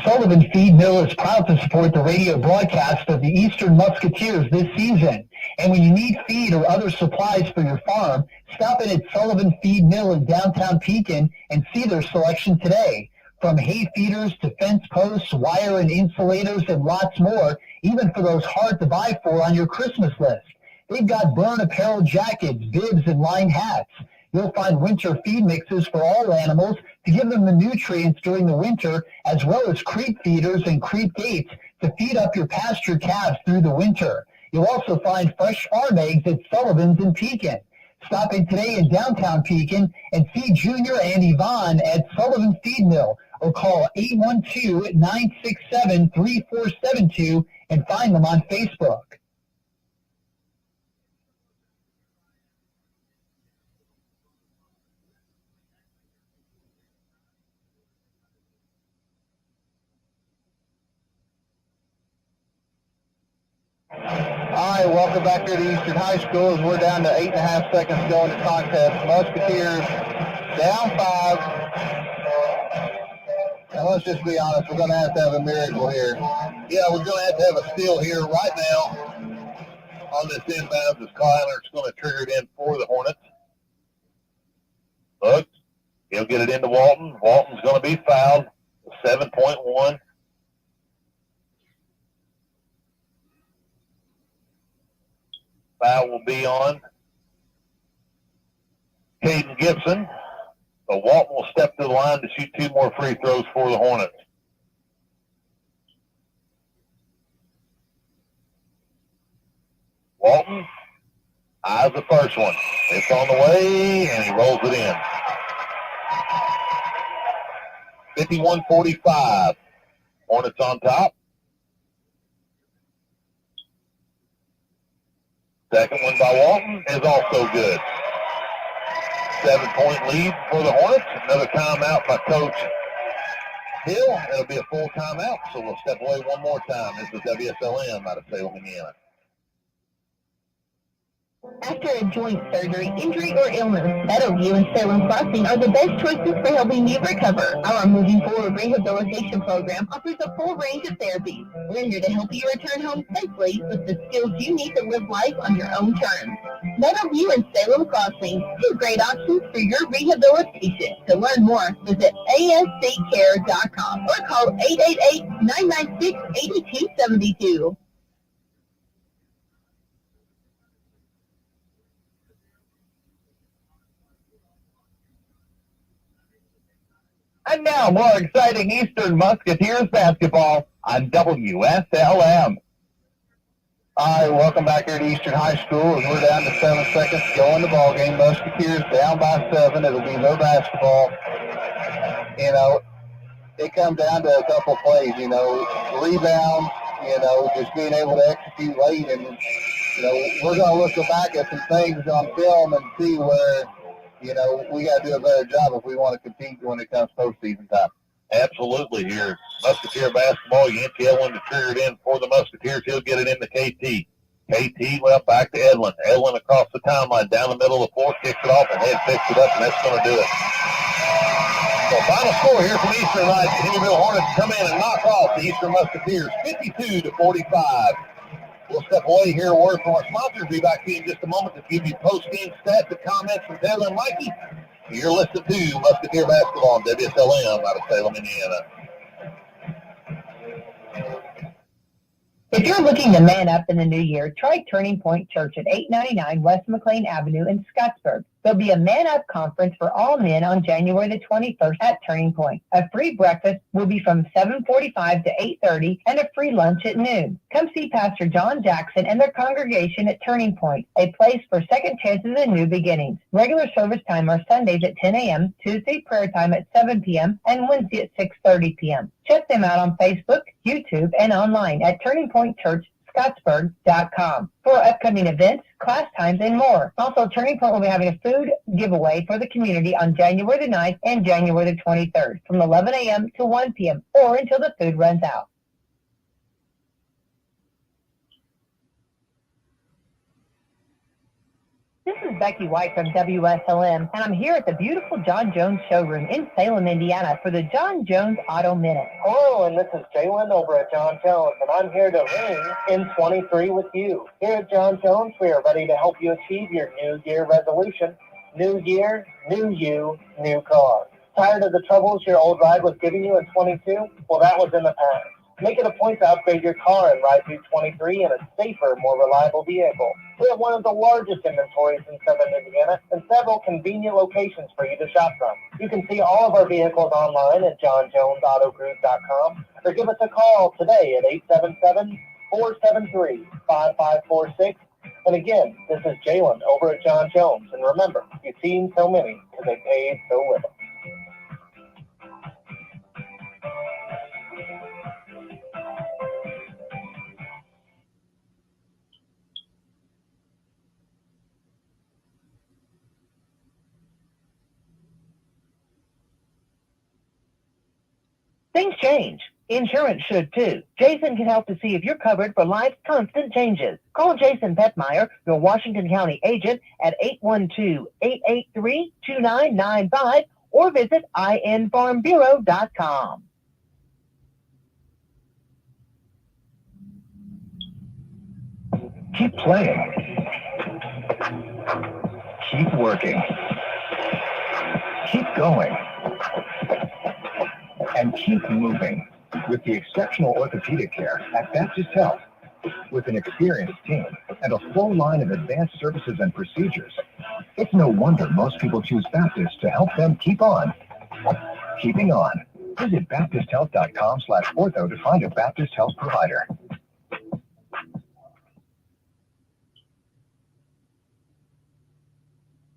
Sullivan Feed Mill is proud to support the radio broadcast of the Eastern Musketeers this season. And when you need feed or other supplies for your farm, stop in at Sullivan Feed Mill in downtown Pekin and see their selection today. From hay feeders to fence posts, wire and insulators, and lots more, even for those hard to buy for on your Christmas list. They've got burn apparel jackets, bibs, and lined hats. You'll find winter feed mixes for all animals to give them the nutrients during the winter, as well as creep feeders and creep gates to feed up your pasture calves through the winter. You'll also find fresh farm eggs at Sullivan's in Pekin. Stop in today in downtown Pekin and see Junior and Yvonne at Sullivan Feed Mill, or call 812-967-3472 and find them on Facebook. All right, welcome back here to Eastern High School as we're down to 8.5 seconds to go in the contest. Musketeers down 5. And let's just be honest, we're going to have a miracle here. Yeah, we're going to have a steal here right now on this inbound as Kyler's going to trigger it in for the Hornets. Look, he'll get it into Walton. Walton's going to be fouled. 7.1. Foul will be on Caden Gibson. But Walton will step to the line to shoot 2 more free throws for the Hornets. Walton eyes the first one. It's on the way, and he rolls it in. 51-45. Hornets on top. Second one by Walton is also good. 7-point lead for the Hornets. Another timeout by Coach Hill. It'll be a full timeout, so we'll step away one more time. This is WSLM out of Salem, Indiana. After a joint surgery, injury, or illness, Meadowview and Salem Crossing are the best choices for helping you recover. Our Moving Forward Rehabilitation Program offers a full range of therapies. We're here to help you return home safely with the skills you need to live life on your own terms. Meadowview and Salem Crossing, 2 great options for your rehabilitation. To learn more, visit asccare.com or call 888-996-8272. And now, more exciting Eastern Musketeers basketball on WSLM. All right, welcome back here to Eastern High School as we're down to 7 seconds to go in the ball game. Musketeers down by 7. It'll be their basketball. You know, it comes down to a couple plays, rebounds, just being able to execute late. And, we're going to look back at some things on film and see where, we got to do a better job if we want to compete when it comes postseason time. Absolutely here. Musketeer basketball. Yancey Edlin to trigger it in for the Musketeers. He'll get it into KT. KT, well, back to Edlin. Edlin across the timeline, down the middle of the floor, kicks it off, and head picks it up, and that's going to do it. So final score here from Eastern tonight. The Henryville Hornets come in and knock off the Eastern Musketeers 52-45. We'll step away here. A word from our sponsors. Be back to you in just a moment to give you post-game stats and comments from Taylor and Mikey. You're listening to Musketeer Basketball on WSLM out of Salem, Indiana. If you're looking to man up in the new year, try Turning Point Church at 899 West McLean Avenue in Scottsburg. There'll be a Man Up conference for all men on January the 21st at Turning Point. A free breakfast will be from 7:45 to 8:30 and a free lunch at noon. Come see Pastor John Jackson and their congregation at Turning Point, a place for second chances and new beginnings. Regular service time are Sundays at 10 a.m., Tuesday prayer time at 7 p.m., and Wednesday at 6:30 p.m. Check them out on Facebook, YouTube, and online at turningpointchurchscottsburg.com for upcoming events, class times, and more. Also, Turning Point will be having a food giveaway for the community on January the 9th and January the 23rd from 11 a.m. to 1 p.m. or until the food runs out. This is is Becky White from Wslm, and I'm here at the beautiful John Jones showroom in Salem, Indiana for the John Jones Auto Minute. Hello, and this is Jalen over at John Jones, and I'm here to ring in 23 with you. Here at John Jones, we are ready to help you achieve your New Year resolution. New year, new you, new car. Tired of the troubles your old ride was giving you in 22? Well, that was in the past. Make it a point to upgrade your car and ride through 23 in a safer, more reliable vehicle. We have one of the largest inventories in Southern Indiana and several convenient locations for you to shop from. You can see all of our vehicles online at johnjonesautogroup.com or give us a call today at 877-473-5546. And again, this is Jalen over at John Jones. And remember, you've seen so many because they paid so little. Things change. Insurance should too. Jason can help to see if you're covered for life's constant changes. Call Jason Petmeyer, your Washington County agent, at 812-883-2995 or visit infarmbureau.com. Keep playing. Keep working. Keep going. And keep moving with the exceptional orthopedic care at Baptist Health. With an experienced team and a full line of advanced services and procedures, it's no wonder most people choose Baptist to help them keep on keeping on. Visit baptisthealth.com/ortho to find a Baptist Health provider.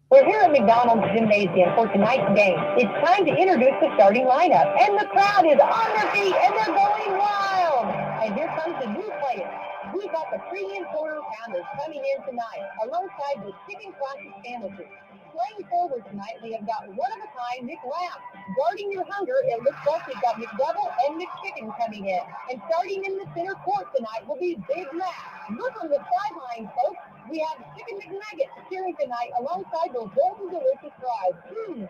We're here at McDonald's Gymnasium for tonight's game. It's time to introduce the starting lineup, and the crowd is on their feet, and they're going wild. And here comes the new players. We've got the premium quarter pounders coming in tonight, alongside the chicken classic sandwiches. Playing forward tonight, we have got one-of-a-kind McWrap. Guarding your hunger, it looks like we've got McDouble and McChicken coming in. And starting in the center court tonight will be Big Mac. Look on the sidelines, folks. We have Chicken McNuggets cheering tonight alongside those golden delicious fries.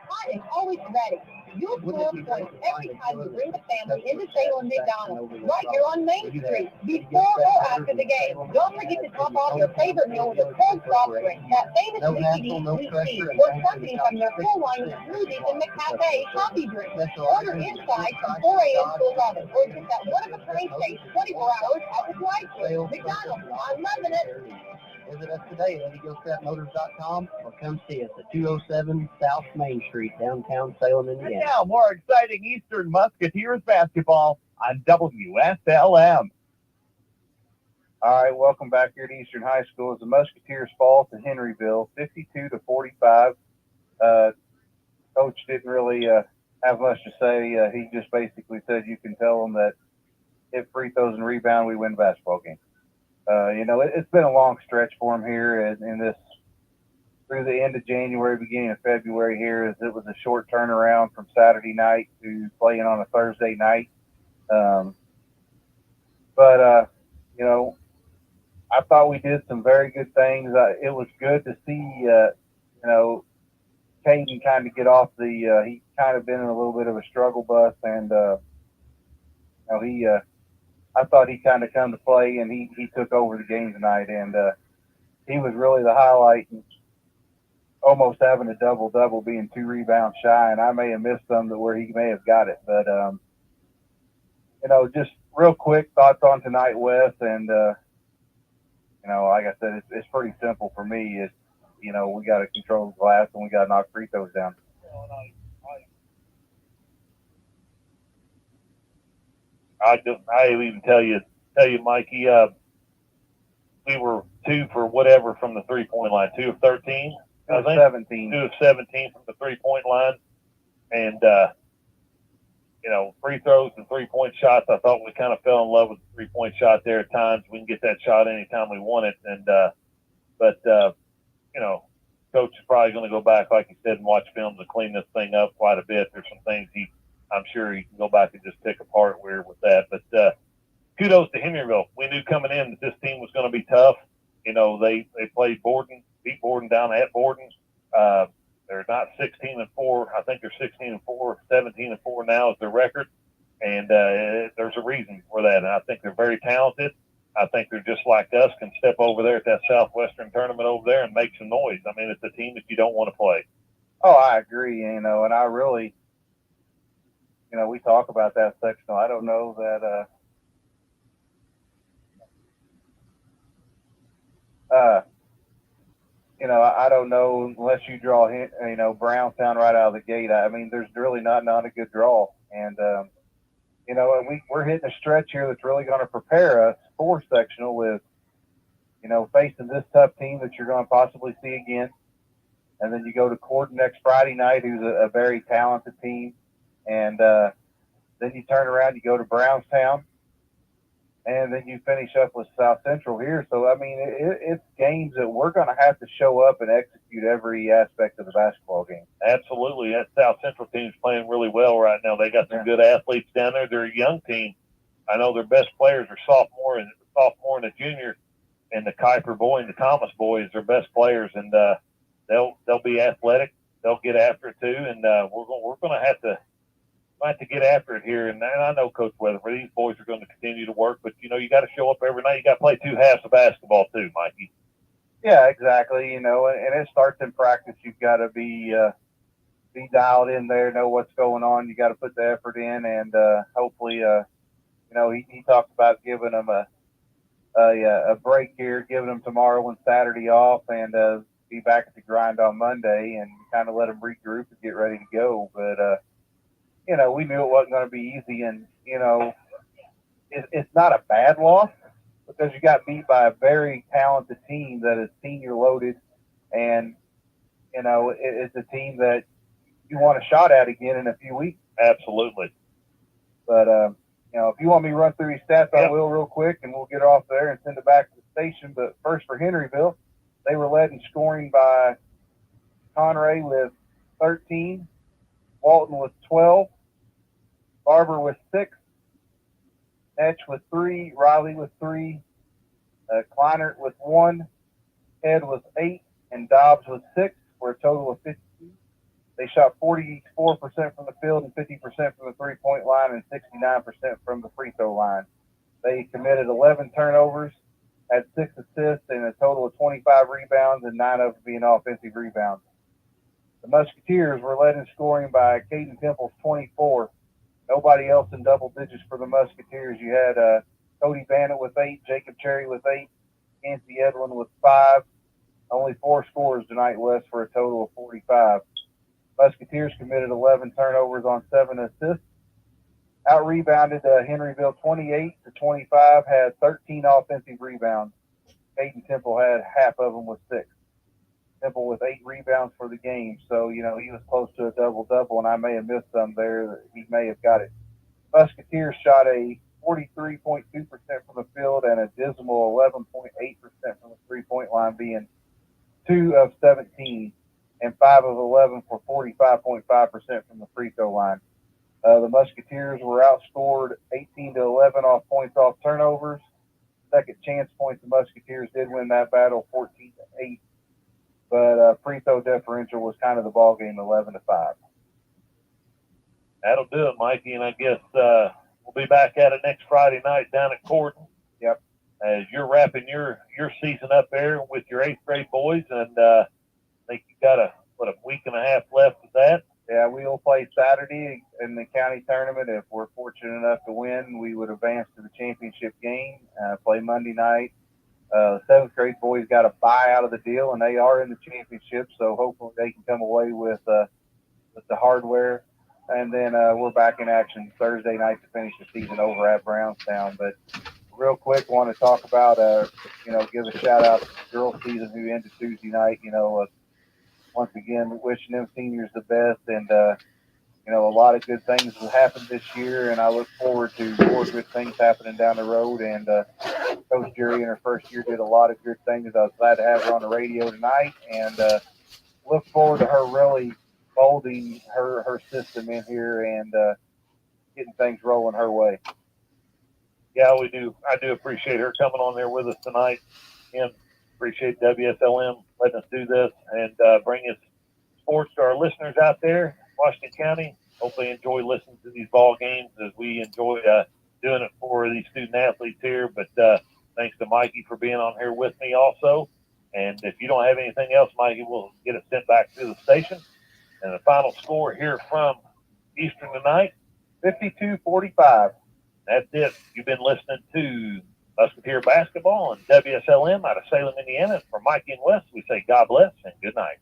Hot and always ready. You'll score points every time you bring the family into Salem McDonald's, right here on Main Street, before or after the game. Don't forget to top off your favorite meal with a cold soft drink, that famous Mickey D's sweet tea, or something from their full line of smoothies and McCafe coffee drinks. Order inside from 4 a.m. to 11, or get that one-of-a-kind taste 24 hours at the drive-thru. McDonald's, I'm loving it. Visit us today at EagleStrapMotors.com or come see us at 207 South Main Street, downtown Salem, And Indiana. now, more exciting Eastern Musketeers basketball on WSLM. All right, welcome back here to Eastern High School. As the Musketeers fall to Henryville, 52-45. Coach didn't really have much to say. He just basically said you can tell them that hit free throws and rebound, we win the basketball game. It's been a long stretch for him here in this through the end of January, beginning of February here. As it was a short turnaround from Saturday night to playing on a Thursday night. I thought we did some very good things. It was good to see, Caden kind of get off he kind of been in a little bit of a struggle bus, and I thought he kind of come to play, and he took over the game tonight, and he was really the highlight, and almost having a double-double, being 2 rebounds shy, and I may have missed some to where he may have got it. But, just real quick thoughts on tonight, Wes, and, like I said, it's pretty simple for me. It's, we got to control the glass, and we got to knock free throws down. I even tell you, Mikey, we were 2 for whatever from the 3-point line, 2 of 13, I think. 17. 2 of 17 from the 3-point line, and free throws and 3-point shots. I thought we kind of fell in love with the 3-point shot there at times. We can get that shot anytime we want it, and coach is probably going to go back, like he said, and watch films and clean this thing up quite a bit. There's some things I'm sure he can go back and just pick apart with that. But kudos to Henryville. We knew coming in that this team was going to be tough. They played Borden, beat Borden down at Borden. They're not 16-4. I think they're 16-4, 17-4 now is their record. And there's a reason for that. And I think they're very talented. I think they're just like us, can step over there at that Southwestern tournament over there and make some noise. I mean, it's a team that you don't want to play. Oh, I agree, and I really, we talk about that sectional. I don't know that, I don't know unless you draw, Brownstown right out of the gate. I mean, there's really not a good draw, and we're hitting a stretch here that's really going to prepare us for sectional with, facing this tough team that you're going to possibly see again. And then you go to Corden next Friday night, who's a very talented team. And then you turn around, you go to Brownstown, and then you finish up with South Central here. So, I mean, it's games that we're going to have to show up and execute every aspect of the basketball game. Absolutely. That South Central team's playing really well right now. They got some good athletes down there. They're a young team. I know their best players are sophomore and a junior, and the Kuiper boy and the Thomas boy is their best players. And they'll be athletic. They'll get after it too. And we're going to have to get after it here. And I know Coach Weatherford, these boys are going to continue to work, but you got to show up every night. You got to play 2 halves of basketball too, Mikey. Yeah, exactly. And it starts in practice. You've got to be dialed in there, know what's going on. You got to put the effort in, and hopefully, he talked about giving them a break here, giving them tomorrow and Saturday off, and be back at the grind on Monday, and kind of let them regroup and get ready to go. But we knew it wasn't going to be easy, and it's not a bad loss because you got beat by a very talented team that is senior loaded, and it's a team that you want a shot at again in a few weeks. Absolutely. But if you want me to run through these stats, I will real quick, and we'll get off there and send it back to the station. But first for Henryville, they were led in scoring by Conray with 13, Walton with 12, Barber with 6, Etch with 3, Riley with 3, Kleinert with 1, Ed with 8, and Dobbs with 6, for a total of 52. They shot 44% from the field and 50% from the three-point line and 69% from the free throw line. They committed 11 turnovers, had 6 assists, and a total of 25 rebounds, and 9 of them being offensive rebounds. The Musketeers were led in scoring by Caden Temple's 24. Nobody else in double digits for the Musketeers. You had Cody Bannett with 8, Jacob Cherry with 8, Nancy Edwin with 5. Only 4 scorers tonight, Wes, for a total of 45. Musketeers committed 11 turnovers on 7 assists. Out-rebounded Henryville 28-25, had 13 offensive rebounds. Caden Temple had half of them with 6. Temple with 8 rebounds for the game. So, he was close to a double-double, and I may have missed some there. He may have got it. Musketeers shot a 43.2% from the field and a dismal 11.8% from the three-point line, being 2 of 17, and 5 of 11 for 45.5% from the free throw line. The Musketeers were outscored 18-11 off points off turnovers. Second chance points, the Musketeers did win that battle 14-8. But free throw differential was kind of the ball game, 11-5. That'll do it, Mikey, and I guess we'll be back at it next Friday night down at Corden. Yep. As you're wrapping your season up there with your 8th grade boys, and I think you got a week and a half left of that. Yeah, we will play Saturday in the county tournament. If we're fortunate enough to win, we would advance to the championship game, play Monday night. 7th grade boys got a bye out of the deal, and they are in the championship, so hopefully they can come away with the hardware. And then we're back in action Thursday night to finish the season over at Brownstown. But real quick, want to talk about, give a shout-out to the girls' season who ended Tuesday night. Once again, wishing them seniors the best, and a lot of good things have happened this year, and I look forward to more good things happening down the road. And Coach Jury in her first year did a lot of good things. I was glad to have her on the radio tonight, and look forward to her really molding her system in here and getting things rolling her way. Yeah, we do. I do appreciate her coming on there with us tonight. And Appreciate WSLM letting us do this and bring us sports to our listeners out there, Washington County. Hopefully enjoy listening to these ball games as we enjoy doing it for these student athletes here. But thanks to Mikey for being on here with me also. And if you don't have anything else, Mikey, we'll get it sent back to the station. And the final score here from Eastern tonight, 52-45. That's it. You've been listening to Musketeer Basketball and WSLM out of Salem, Indiana. For Mikey and Wes, we say God bless and good night.